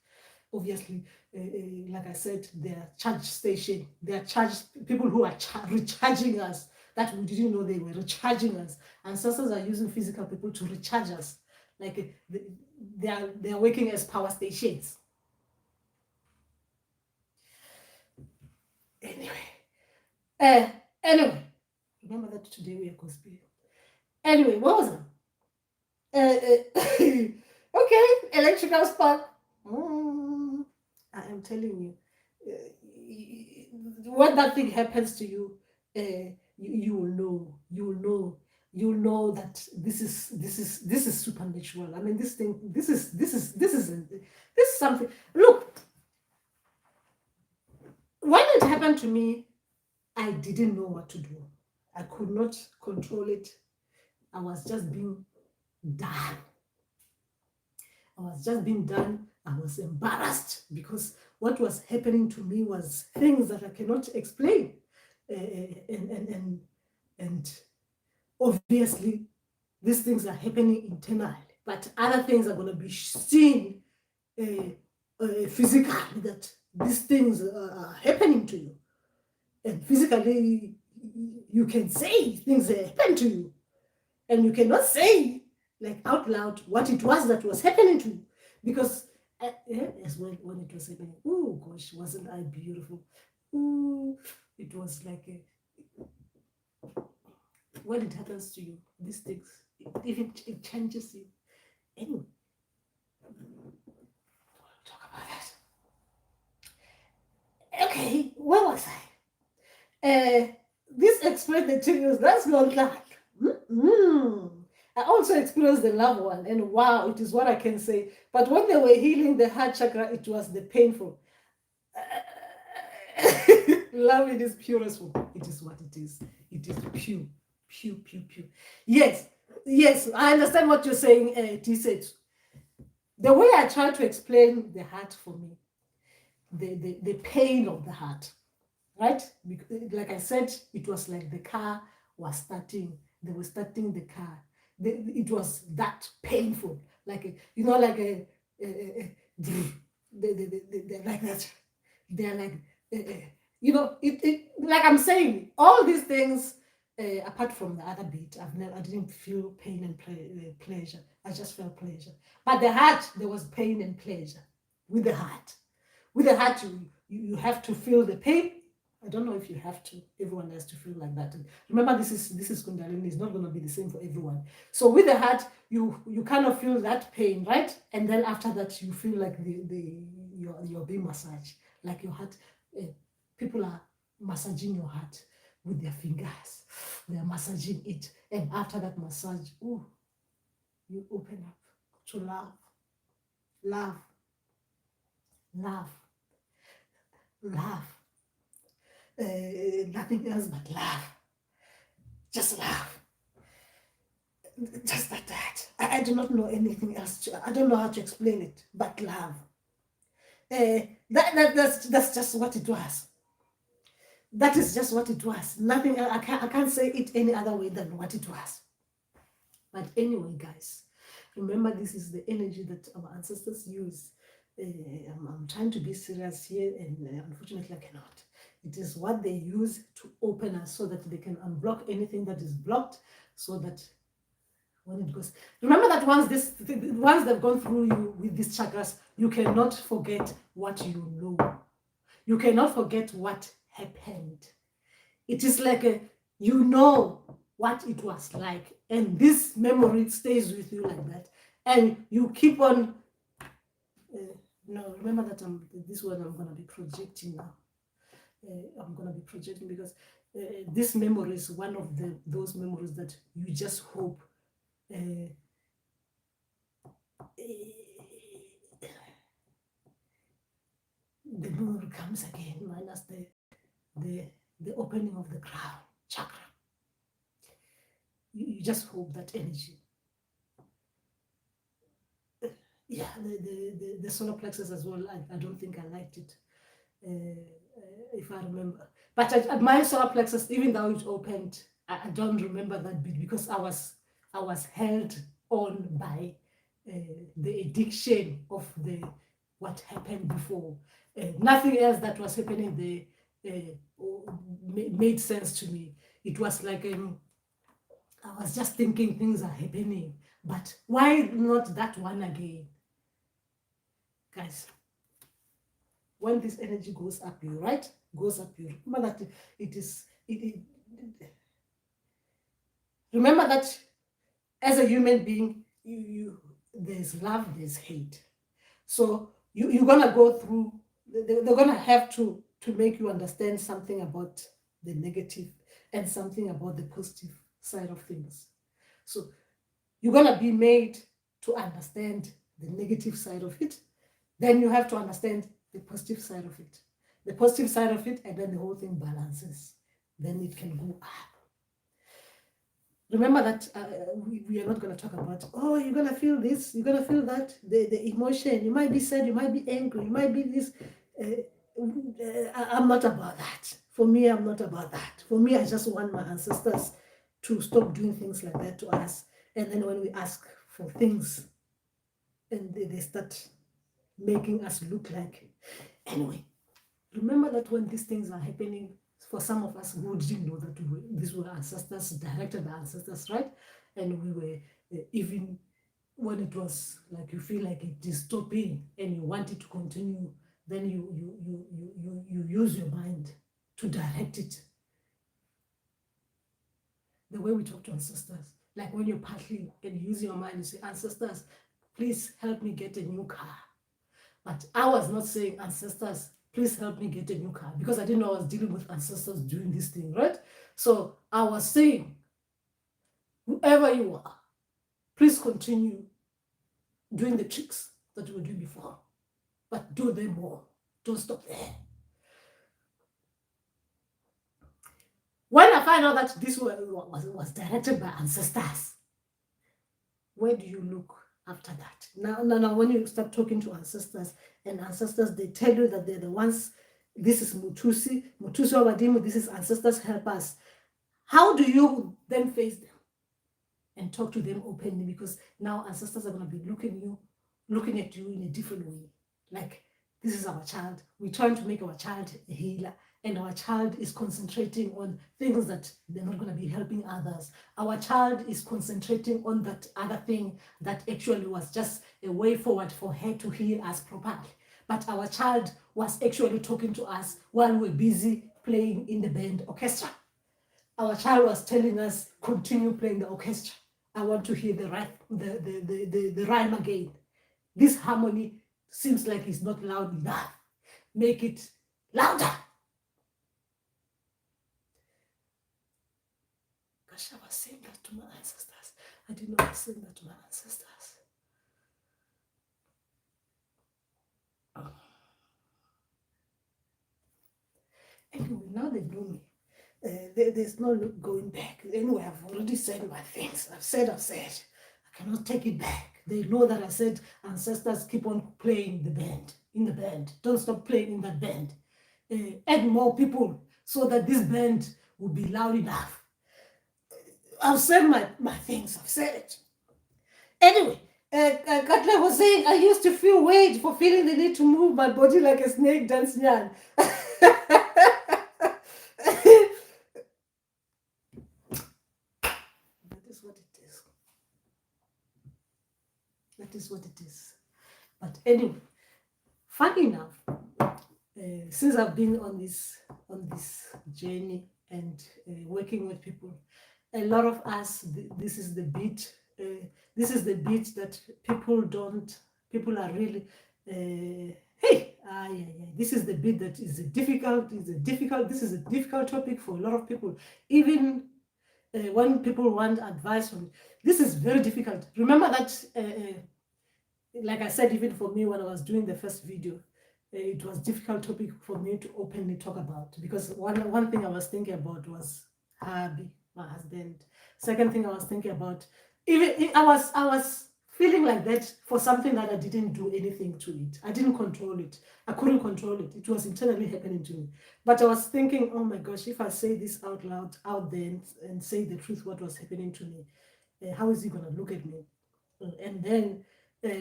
Obviously, like I said, they're charge station. They're charged people who are recharging us, that we didn't know they were recharging us. Ancestors are using physical people to recharge us. Like they are working as power stations. Anyway, remember that today we are conspiring. Anyway, what was it? Okay, electrical spark. I am telling you, when that thing happens to you, you will know that this is supernatural. I mean, this is something. Look, when it happened to me, I didn't know what to do. I could not control it. I was just being done. I was embarrassed because what was happening to me was things that I cannot explain. And obviously, these things are happening internally, but other things are going to be seen physically, that these things are happening to you. And physically, you can say things happen to you. And you cannot say like out loud what it was that was happening to you, because As well when it was happening. Oh gosh, wasn't I beautiful? Ooh, it was like when it happens to you, these things, even it changes you. Anyway, talk about that. Okay, where was I? This explained the tingles. That's not like. I also experienced the love one, and wow, it is what I can say. But when they were healing the heart chakra, it was the painful. Love in its purest form. It is what it is. It is pure, pure, pure, pure. Yes, yes, I understand what you're saying, T. The way I try to explain the heart for me, the pain of the heart, right? Like I said, it was like the car was starting, they were starting the car. It was that painful, like like they're like that. They're like, like I'm saying, all these things, apart from the other bit, I didn't feel pain and pleasure. I just felt pleasure. But the heart, there was pain and pleasure with the heart. With the heart, you have to feel the pain. I don't know if you have to. Everyone has to feel like that. And remember, this is Kundalini. It's not going to be the same for everyone. So with the heart, you kind of feel that pain, right? And then after that, you feel like you're being massaged, like your heart. People are massaging your heart with their fingers. They are massaging it, and after that massage, ooh, you open up to love, love, love, love. Nothing else but love. Just love. Just like that. I do not know anything else. I don't know how to explain it, but love. That's just what it was. That is just what it was. Nothing. I can't say it any other way than what it was. But anyway, guys, remember this is the energy that our ancestors use. I'm trying to be serious here, and unfortunately, I cannot. It is what they use to open us so that they can unblock anything that is blocked, so that when it goes. Remember that once they've gone through you with these chakras, you cannot forget what you know. You cannot forget what happened. It is like you know what it was like, and this memory stays with you like that, and you keep on. No, remember that this one I'm gonna be projecting now. I'm gonna be projecting because this memory is one of those memories that you just hope. The memory comes again, minus the opening of the crown chakra. You just hope that energy. Yeah, the solar plexus as well. I don't think I liked it, if I remember. But at my solar plexus, even though it opened, I don't remember that bit because I was held on by the addiction of what happened before. Nothing else that was happening there made sense to me. It was like I was just thinking things are happening, but why not that one again? Guys, when this energy goes up you, right? Goes up you. Remember that remember that as a human being, there's love, there's hate. So you're gonna go through, they're gonna have to make you understand something about the negative and something about the positive side of things. So you're gonna be made to understand the negative side of it. Then you have to understand the positive side of it. The positive side of it, and then the whole thing balances. Then it can go up. Remember that we are not going to talk about, oh, you're going to feel this, you're going to feel that, the emotion. You might be sad, you might be angry, you might be this. I'm not about that. For me, I'm not about that. For me, I just want my ancestors to stop doing things like that to us. And then when we ask for things, and they start making us look like. Anyway, remember that when these things are happening, for some of us who didn't know that these were ancestors, directed by ancestors, right? And we were even when it was like you feel like it is stopping and you want it to continue, then you use your mind to direct it. The way we talk to ancestors, like when you're paddling and you use your mind, you say, ancestors, please help me get a new car. But I was not saying, ancestors, please help me get a new car, because I didn't know I was dealing with ancestors doing this thing, right? So I was saying, whoever you are, please continue doing the tricks that you were doing before, but do them more. Don't stop there. When I find out that this was directed by ancestors, where do you look after that? Now, when you start talking to ancestors, and ancestors, they tell you that they're the ones, this is Mutusi Wadimu, this is ancestors, help us. How do you then face them and talk to them openly? Because now ancestors are going to be looking at you in a different way. Like, this is our child. We're trying to make our child a healer, and our child is concentrating on things that they're not going to be helping others. Our child is concentrating on that other thing that actually was just a way forward for her to heal us properly. But our child was actually talking to us while we're busy playing in the band orchestra. Our child was telling us, continue playing the orchestra. I want to hear the rhyme again. This harmony seems like it's not loud enough. Make it louder. Gosh, I was saying that to my ancestors. I didn't know I was saying that to my ancestors. Oh. Anyway, now they know me. There's no going back. Anyway, I've already said my things. I've said. I cannot take it back. They know that I said, ancestors, keep on playing in the band. Don't stop playing in that band. Add more people so that this band will be loud enough. I've said my things. I've said it. Anyway, Katla was saying, I used to feel weird for feeling the need to move my body like a snake dancing. That is what it is. But anyway, funny enough, since I've been on this journey and working with people, a lot of us, this is the bit that people are really, this is the bit that is this is a difficult topic for a lot of people. Even when people want advice from, this is very difficult. Remember that, like I said, even for me, when I was doing the first video, it was a difficult topic for me to openly talk about, because one thing I was thinking about was Habi, my husband. Second thing I was thinking about, even I was feeling like that for something that I didn't do anything to it. I didn't control it. I couldn't control it. It was internally happening to me. But I was thinking, oh my gosh, if I say this out loud, out there, and say the truth, what was happening to me, how is he going to look at me? And then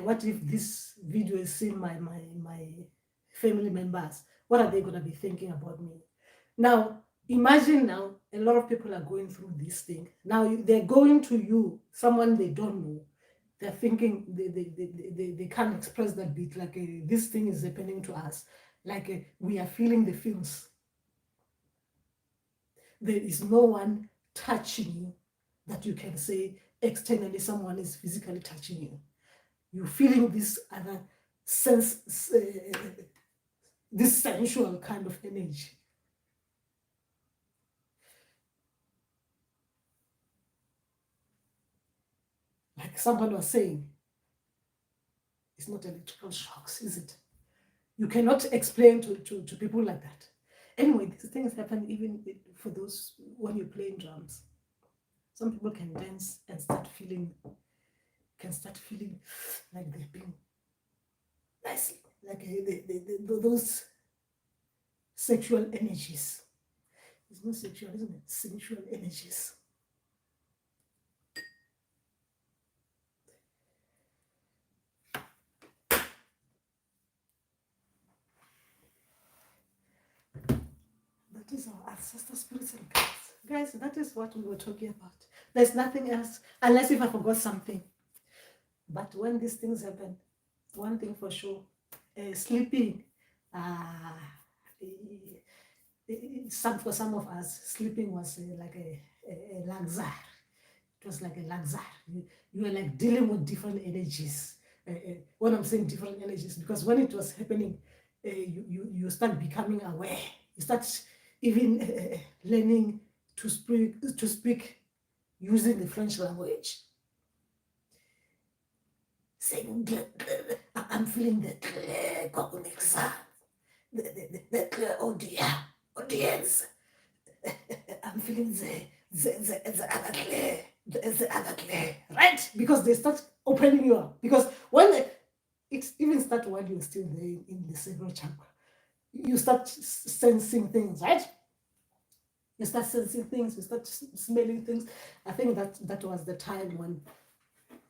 what if this video is seen by my family members? What are they going to be thinking about me? Now, imagine now, a lot of people are going through this thing. Now, they're going to you, someone they don't know. They're thinking they can't express that bit, like this thing is happening to us. Like we are feeling the feels. There is no one touching you that you can say externally someone is physically touching you. You're feeling this other sense, this sensual kind of energy. Like someone was saying, it's not electrical shocks, is it? You cannot explain to people like that. Anyway, these things happen even for those when you're playing drums. Some people can dance and start feeling like they've been nicely, like those sexual energies. It's not sexual, isn't it? Sensual energies. That is our ancestor spirits and guides. Guys, that is what we were talking about. There's nothing else, unless if I forgot something. But when these things happen, one thing for sure, sleeping, uh, for some of us, sleeping was like a luxury. It was like a luxury. You were like dealing with different energies. When I'm saying different energies, because when it was happening, you start becoming aware. You start even learning to speak using the French language. Saying, I'm feeling the clear cognition, the clear audience. I'm feeling the other clear, the other clear, right? Because they start opening you up. Because when it even starts while you're still there in the sacral chakra, you start sensing things, right? You start sensing things, you start smelling things. I think that was the time when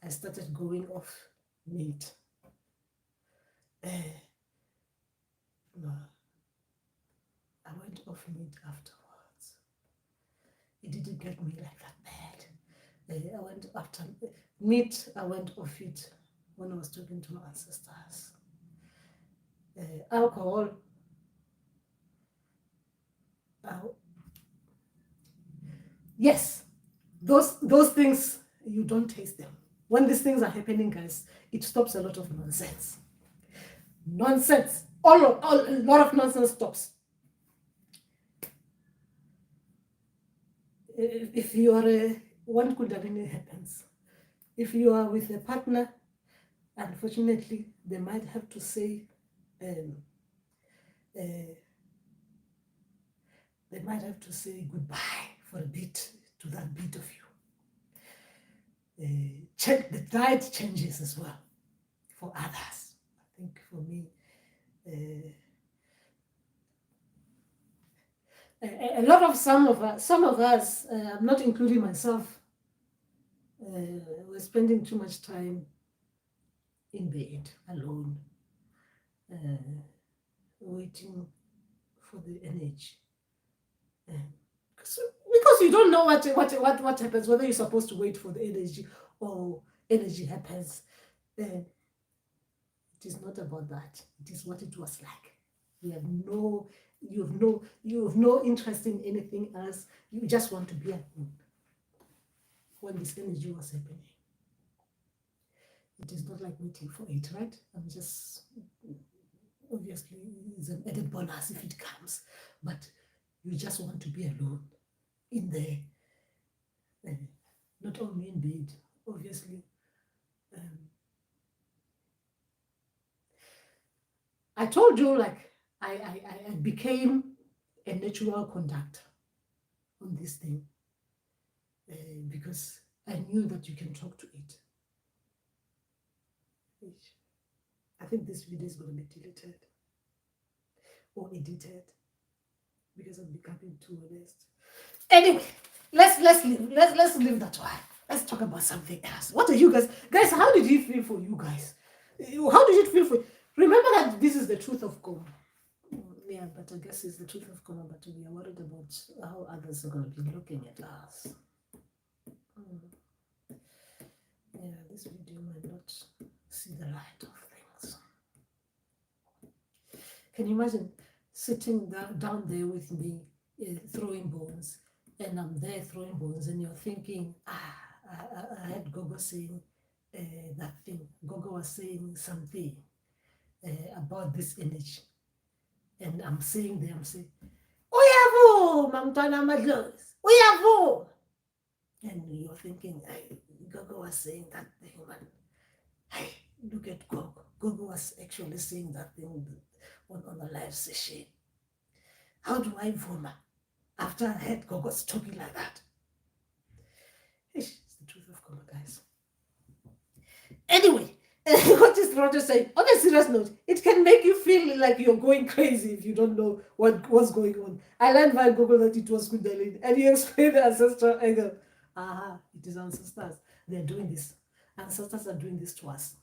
I started going off meat. No, I went off meat afterwards. It didn't get me like that bad. I went after meat. I went off it when I was talking to my ancestors. Alcohol. Yes, those things you don't taste them. When these things are happening, guys, it stops a lot of nonsense. Nonsense. A lot of nonsense stops. If you are one Kundalini happens. If you are with a partner, unfortunately, they might have to say, goodbye for a bit to that bit of you. Check the diet changes as well for others. I think for me, a lot of some of us, I'm not including myself, we're spending too much time in bed alone, waiting for the energy. Because you don't know what happens, whether you're supposed to wait for the energy or energy happens. It is not about that. It is what it was like. You have no interest in anything else. You just want to be alone when this energy was happening. It is not like waiting for it, right? I'm just, obviously, it's an added bonus if it comes, but you just want to be alone in there, not only in bed, obviously. I told you, like, I became a natural conductor on this thing, because I knew that you can talk to it. I think this video is going to be deleted or edited because I'm becoming too honest. Anyway, let's leave that one. Let's talk about something else. What are you guys? How did it feel for you guys? How did it feel for you? Remember that this is the truth of Goma. Yeah, but I guess it's the truth of Goma, but we are worried about how others are going to be looking at us. Yeah, this video might not see the light of things. Can you imagine sitting down there with me, throwing bones, and I'm there throwing bones, and you're thinking, I heard Gogo saying that thing. Gogo was saying something about this energy. And I'm saying, Uyavo, Mamtana Madlos, Uyavo. And you're thinking, Gogo was saying that thing, man. Hey, look at Gogo. Gogo was actually saying that thing on a live session. How do I vomit after I heard Gogo talking like that? It's the truth of Gogo, guys. Anyway, what is Roger saying? On a serious note, it can make you feel like you're going crazy if you don't know what's going on. I learned by Google that it was Kundalini, and you explain the ancestral angle. It is ancestors. They're doing this. Ancestors are doing this to us.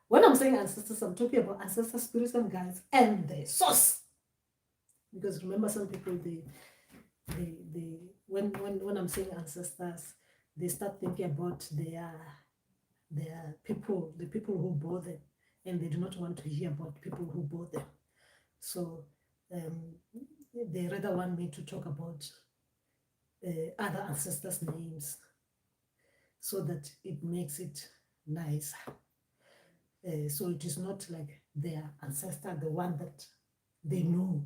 When I'm saying ancestors, I'm talking about ancestor spirits and guides and the source. Because remember, some people when I'm saying ancestors, they start thinking about their They are people, the people who bore them, and they do not want to hear about people who bore them. So they rather want me to talk about other ancestors' names so that it makes it nice. So it is not like their ancestor, the one that they know.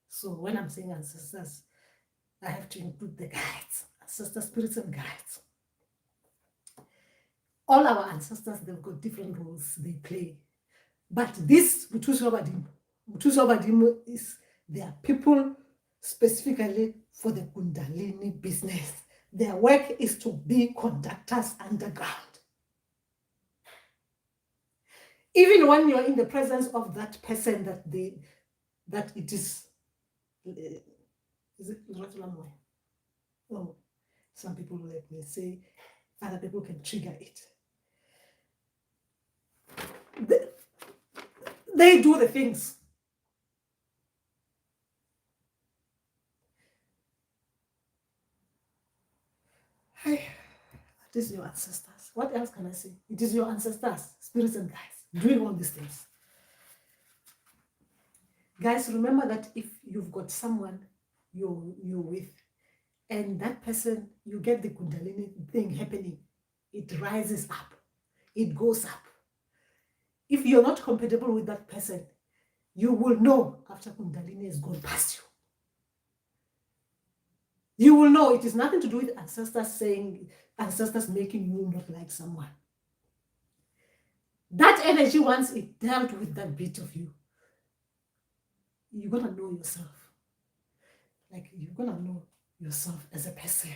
So when I'm saying ancestors, I have to include the guides, ancestor spirits and guides. All our ancestors, they've got different roles they play. But this Mutusobadim is, they are people specifically for the Kundalini business. Their work is to be conductors underground. Even when you're in the presence of that person that it is it Ratulamoy? Oh, some people like me say other people can trigger it. They do the things. Hey, it is your ancestors. What else can I say? It is your ancestors, spirits and guides, doing all these things. Guys, remember that if you've got someone you're with, and that person, you get the Kundalini thing happening, it rises up, it goes up. If you're not compatible with that person, you will know after Kundalini has gone past you. You will know it is nothing to do with ancestors making you not like someone. That energy, once it dealt with that bit of you, you're gonna know yourself. Like you're gonna know yourself as a person.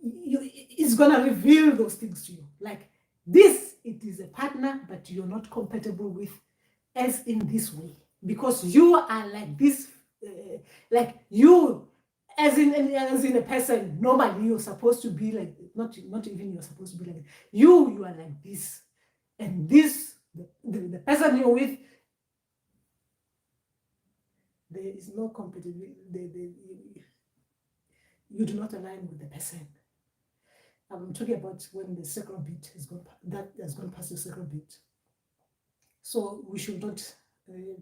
It's gonna reveal those things to you. Like this, it is a partner, but you're not compatible with, as in this way, because you are like this, like you, as in a person. Normally, you're supposed to be like, not even you're supposed to be like you are like this, and this the person you're with, there is no compatibility. You do not align with the person. I'm talking about when the sacral beat has gone, that has gone past the sacral beat. So we should not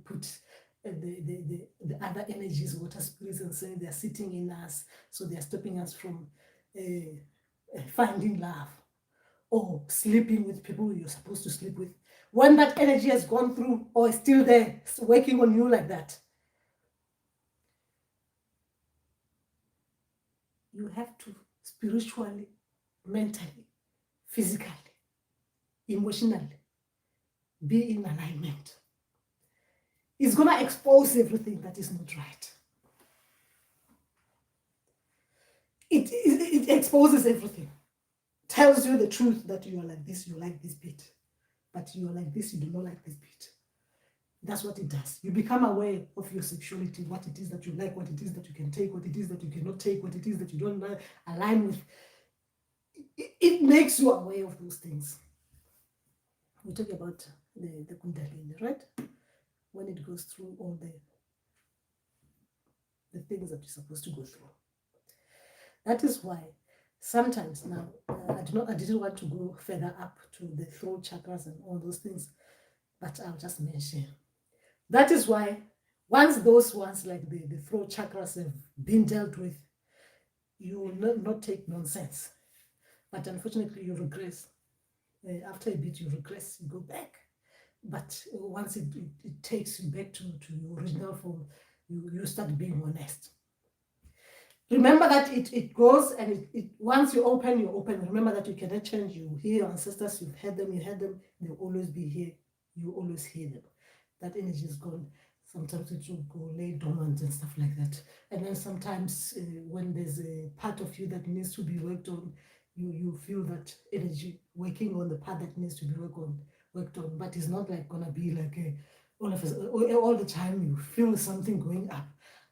put the other energies, water spirits, and say they're sitting in us, so they're stopping us from finding love or sleeping with people you're supposed to sleep with. When that energy has gone through or is still there, it's working on you like that, you have to spiritually, mentally, physically, emotionally be in alignment. It's going to expose everything that is not right. It exposes everything. Tells you the truth that you are like this, you like this bit. But you are like this, you do not like this bit. That's what it does. You become aware of your sexuality, what it is that you like, what it is that you can take, what it is that you cannot take, what it is that you don't align with. It makes you aware of those things. We talk about the Kundalini, right? When it goes through all the things that you're supposed to go through. That is why sometimes now, I didn't want to go further up to the throat chakras and all those things, but I'll just mention. That is why once those ones like the throat chakras have been dealt with, you will not take nonsense. But unfortunately, you regress. After a bit, you regress, you go back. But once it takes you back to your original form, you start being honest. Remember that it goes, and once you open, you open. Remember that you cannot change. You hear your ancestors, you've heard them, they'll always be here. You always hear them. That energy is gone. Sometimes it will go lay dormant and stuff like that. And then sometimes when there's a part of you that needs to be worked on, you feel that energy working on the part that needs to be worked on. But it's not like gonna be like all the time you feel something going up.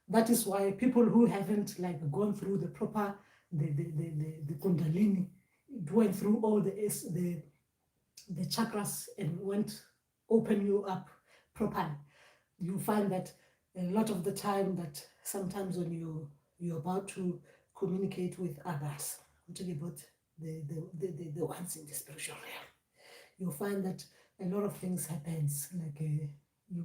That is why people who haven't like gone through the proper the Kundalini, went through all the chakras and went open you up properly, you find that a lot of the time that sometimes when you're about to communicate with others, I'm talking about the ones in the spiritual realm. You'll find that a lot of things happens, like you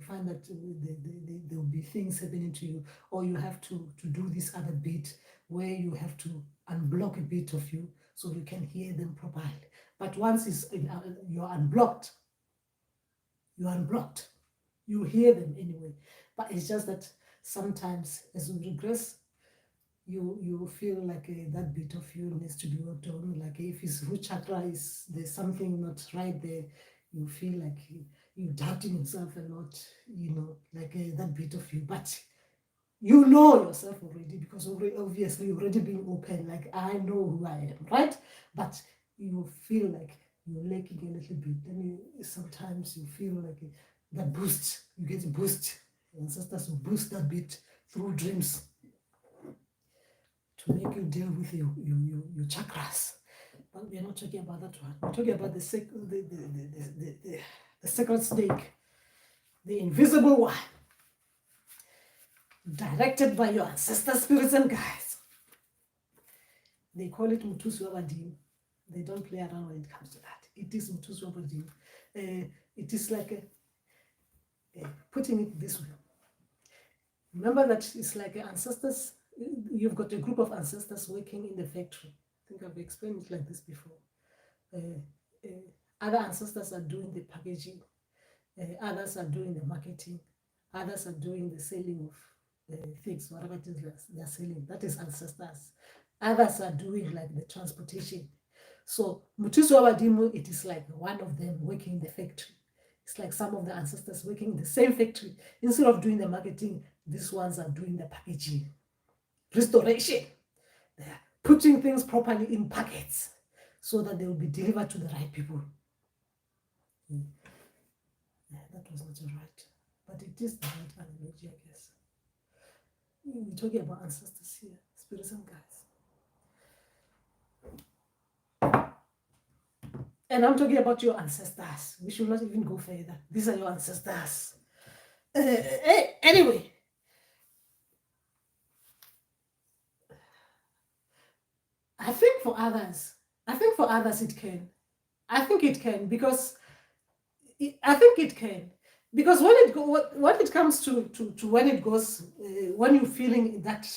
find that there will be things happening to you, or you have to do this other bit where you have to unblock a bit of you so you can hear them properly. But once you're unblocked, you hear them anyway. But it's just that sometimes as we regress, you feel like that bit of you needs to be worked on. Like if his root chakra there's something not right there, you feel like you doubting yourself a lot, like that bit of you. But you know yourself already, because obviously you've already been open, like I know who I am, right? But you feel like you're lacking a little bit. Then sometimes you feel like that boost, you get a boost. Ancestors will boost that bit through dreams to make you deal with your chakras. But we're not talking about that one. We're talking about the sacred snake, the invisible one, directed by your ancestor spirits and guides. They call it Mutusi Wabadim. They don't play around when it comes to that. It is Mutusi Wabadim. It is like putting it this way. Remember that it's like ancestors. You've got a group of ancestors working in the factory. I think I've explained it like this before. Other ancestors are doing the packaging. Others are doing the marketing. Others are doing the selling of things, whatever it is they're selling. That is ancestors. Others are doing like the transportation. So Mutusi Wabadimu, it is like one of them working in the factory. It's like some of the ancestors working in the same factory. Instead of doing the marketing, these ones are doing the packaging. Restoration. They're putting things properly in packets so that they will be delivered to the right people. Yeah, that was not right, but it is the right analogy, I guess. We're talking about ancestors here, spirits and guides. And I'm talking about your ancestors. We should not even go further. These are your ancestors. Anyway. I think for others it can. I think it can because when it comes to when it goes when you're feeling that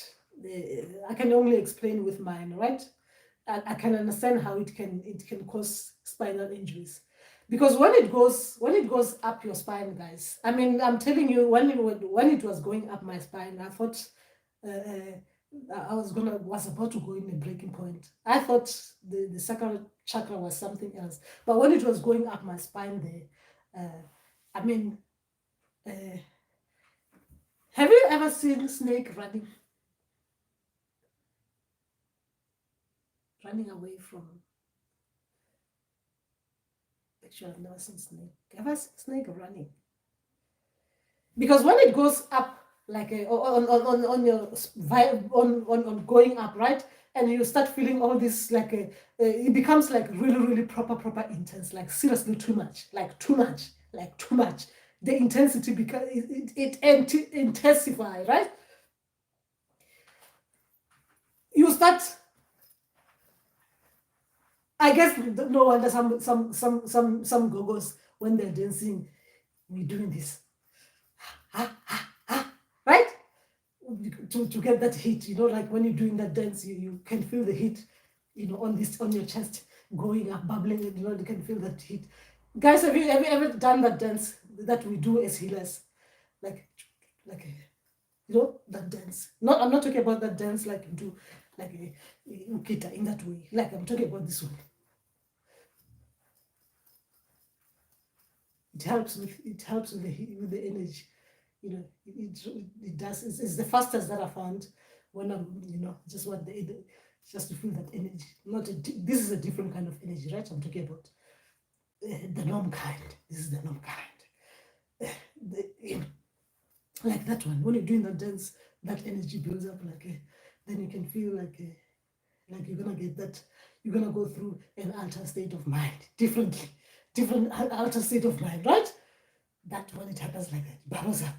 I can only explain with mine, right? I can understand how it can cause spinal injuries, because when it goes up your spine, guys. I mean, I'm telling you, when it was going up my spine, I thought. I was about to go in a breaking point. I thought the sacral chakra was something else, but when it was going up my spine there, I mean, have you ever seen snake running away from? Actually, I've never seen snake. Have I seen snake running? Because when it goes up, like on your vibe on going up, right, and you start feeling all this, like it becomes like really proper intense, like seriously too much. The intensity, because it intensifies, right? You start, I guess, no wonder some gogos, when they're dancing, we're doing this, right? To get that heat, like when you're doing that dance, you can feel the heat, on your chest, going up, bubbling, you can feel that heat. Guys, have you ever done that dance that we do as healers? Like that dance. I'm not talking about that dance like you do, like ukita in that way. Like I'm talking about this one. It helps with the energy. It does. It's the fastest that I found when I'm, just want just to feel that energy. This is a different kind of energy, right? I'm talking about the norm kind. This is the norm kind. Like that one. When you're doing that dance, that energy builds up. Then you can feel like you're gonna get that. You're gonna go through an altered state of mind, different altered state of mind, right? That when it happens like that, it bubbles up.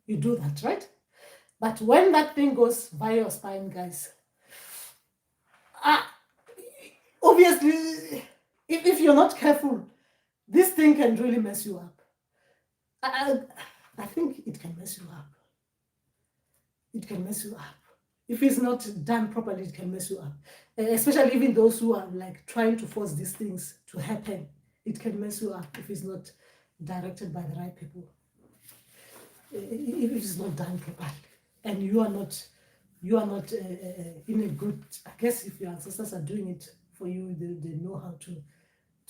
You do that, right? But when that thing goes via your spine, guys, obviously, if you're not careful, this thing can really mess you up. I think it can mess you up. It can mess you up. If it's not done properly, it can mess you up. Especially even those who are like trying to force these things to happen, it can mess you up if it's not directed by the right people. If it's not done properly, and you are not in a good. I guess if your ancestors are doing it for you, they know how to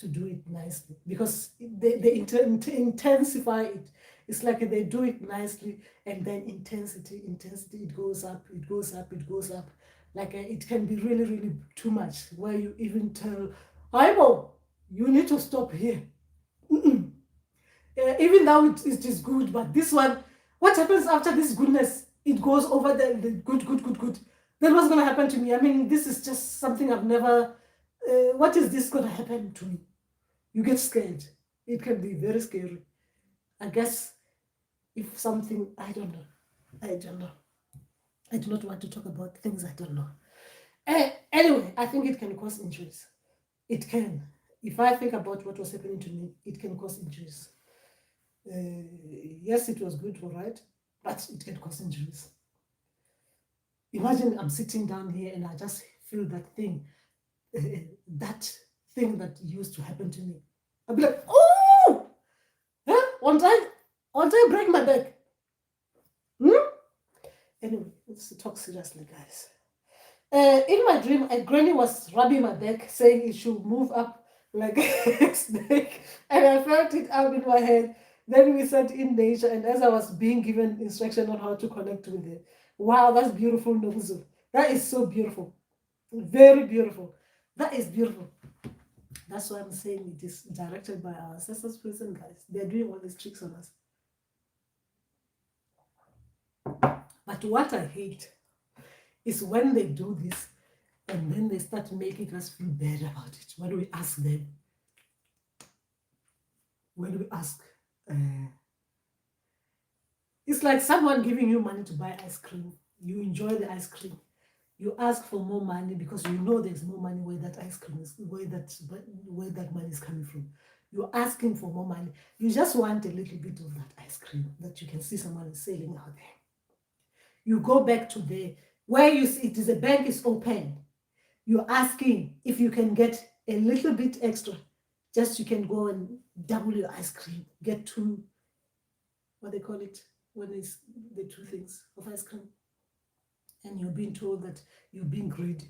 do it nicely, because they intensify it. It's like they do it nicely, and then intensity, it goes up, it goes up, it goes up. Like it can be really, really too much, where you even tell, Aibo, you need to stop here. Even though it is good, but this one, what happens after this goodness? It goes over the good. Then what's going to happen to me? I mean, this is just something I've never. What is this going to happen to me? You get scared. It can be very scary. I guess if something, I don't know. I do not want to talk about things I don't know. Anyway, I think it can cause injuries. It can. If I think about what was happening to me, it can cause injuries. Yes, it was good, all right, but it can cause injuries. Imagine I'm sitting down here and I just feel that thing that used to happen to me. I'll be like, oh, huh? Won't I break my back? Anyway, let's talk seriously, guys. In my dream, a granny was rubbing my back, saying it should move up like a snake, and I felt it up in my head. Then we sat in nature, and as I was being given instruction on how to connect with it. Wow, that's beautiful, Nonzo. That is so beautiful. Very beautiful. That is beautiful. That's why I'm saying it is directed by our ancestors, prison guys. They're doing all these tricks on us. But what I hate is when they do this and then they start making us feel bad about it. When we ask them, it's like someone giving you money to buy ice cream. You enjoy the ice cream. You ask for more money because you know there's more money where that ice cream is, where that money is coming from. You're asking for more money. You just want a little bit of that ice cream that you can see someone is selling out there. You go back to where you see it is a bank is open. You're asking if you can get a little bit extra. Just you can go and double your ice cream. Get two, what they call it, when it's the two things of ice cream. And you're being told that you're being greedy.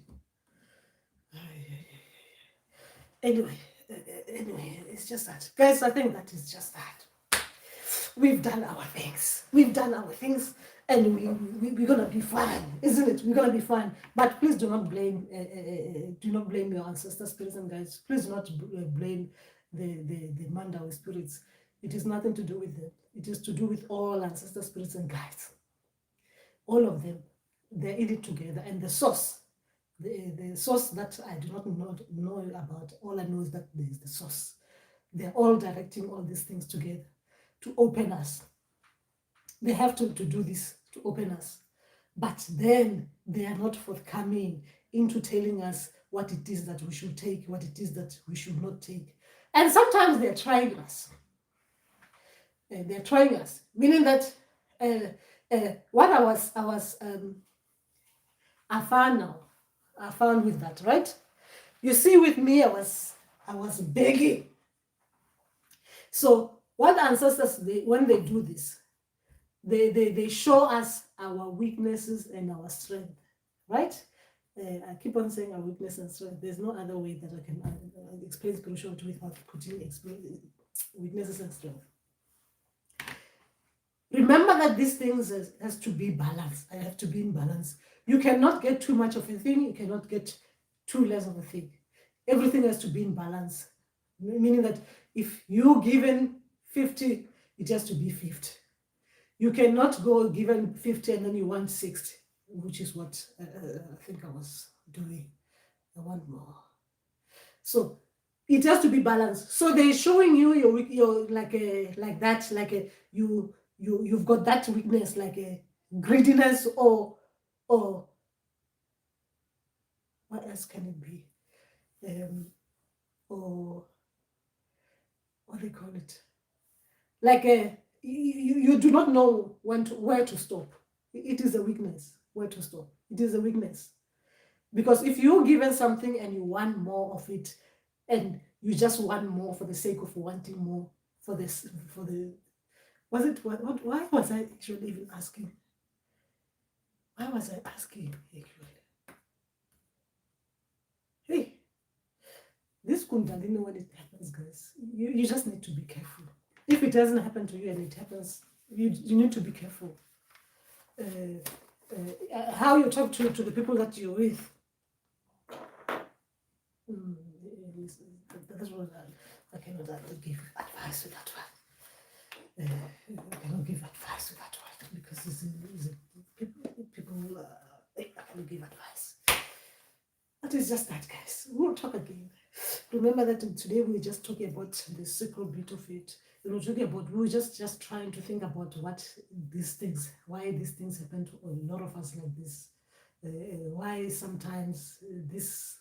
Anyway, it's just that. Guys, I think that is just that. We've done our things. And we're gonna be fine, isn't it? We're gonna be fine. But please do not blame your ancestor spirits, and guys, please do not blame the Mandawi spirits. It is nothing to do with them. It is to do with all ancestor spirits and guides. All of them, they're in it together. And the source, the source that I do not know about, all I know is that there is the source. They're all directing all these things together to open us. They have to do this to open us. But then they are not forthcoming into telling us what it is that we should take, what it is that we should not take. And sometimes they're trying us. Meaning that what I found with that, right? You see, with me, I was begging. So what ancestors, when they do this, they show us our weaknesses and our strength, right? I keep on saying our weakness and strength. There's no other way that I can explain spirituality without putting weaknesses and strength. Remember that these things has to be balanced. I have to be in balance. You cannot get too much of a thing. You cannot get too less of a thing. Everything has to be in balance. Meaning that if you're given 50, it has to be 50. You cannot go given 50 and then you want 60, which is what I think I was doing. I want more. So it has to be balanced. So they're showing you your you've got that weakness, like a greediness or what else can it be? or what they call it, like you do not know where to stop. It is a weakness. Where to stop? It is a weakness. Because if you're given something and you want more of it, and you just want more for the sake of wanting more, for this, for the, was it what why was I actually even asking? Why was I asking actually? Hey, this Kundalini, when it happens, guys, you just need to be careful. If it doesn't happen to you and it happens, you need to be careful. How you talk to the people that you're with. That's what I cannot give advice with that one. I cannot give advice with that one because people I cannot give advice. That is just that, guys. We'll talk again. Remember that today we're just talking about the secret bit of it. We were just trying to think about why these things happen to a lot of us like this. Why sometimes these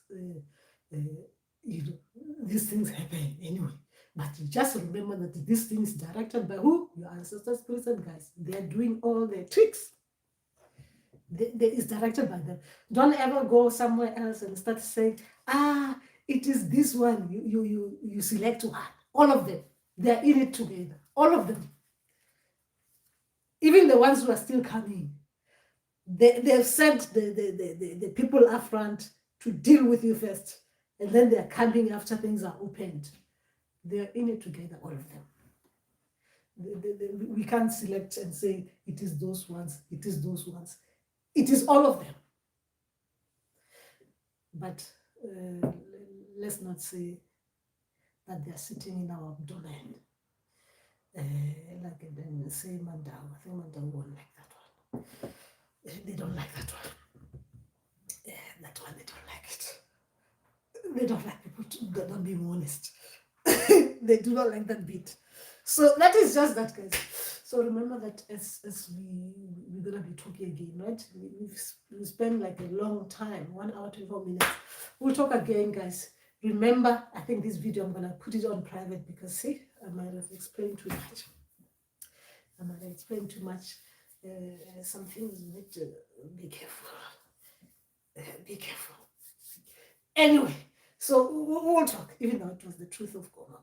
things happen anyway. But just remember that this thing is directed by who? Your ancestors, spirits, and guys. They're doing all their tricks. It's directed by them. Don't ever go somewhere else and start saying, it is this one. You select one. All of them. They're in it together. All of them. Even the ones who are still coming. They've sent the people up front to deal with you first. And then they're coming after things are opened. They're in it together, all of them. We can't select and say, it is those ones, it is those ones. It is all of them. But let's not say that they're sitting in our abdomen. Like then say Mandau. I think Mandau won't like that one. They don't like that one. That one, they don't like it. They don't like people that are being honest. They do not like that bit. So that is just that, guys. So remember that as we're gonna be talking again, right? We spend like a long time, 1 hour 24 minutes. We'll talk again, guys. Remember, I think this video I'm gonna put it on private because see, I might have explained too much. Some things you need to be careful. Be careful. Anyway, so we'll talk, even though it was the truth of Goma.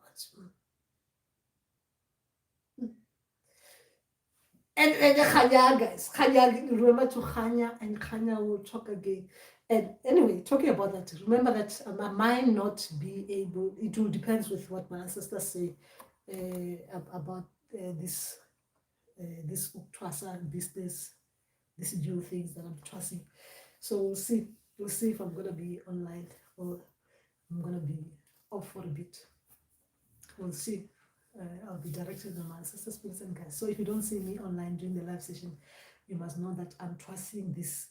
And Khanya, guys, Khanya, remember to Khanya, and Khanya will talk again. And anyway, talking about that, remember that I might not be able, it will depend with what my ancestors say about this Uktwasa business, these new things that I'm trusting. So we'll see. We'll see if I'm going to be online or I'm going to be off for a bit. We'll see. I'll be directed on my ancestors, spirits, and guides. So if you don't see me online during the live session, you must know that I'm trusting this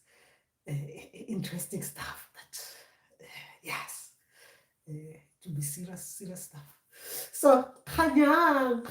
interesting stuff. That yes, to be serious stuff. So, Kanyang.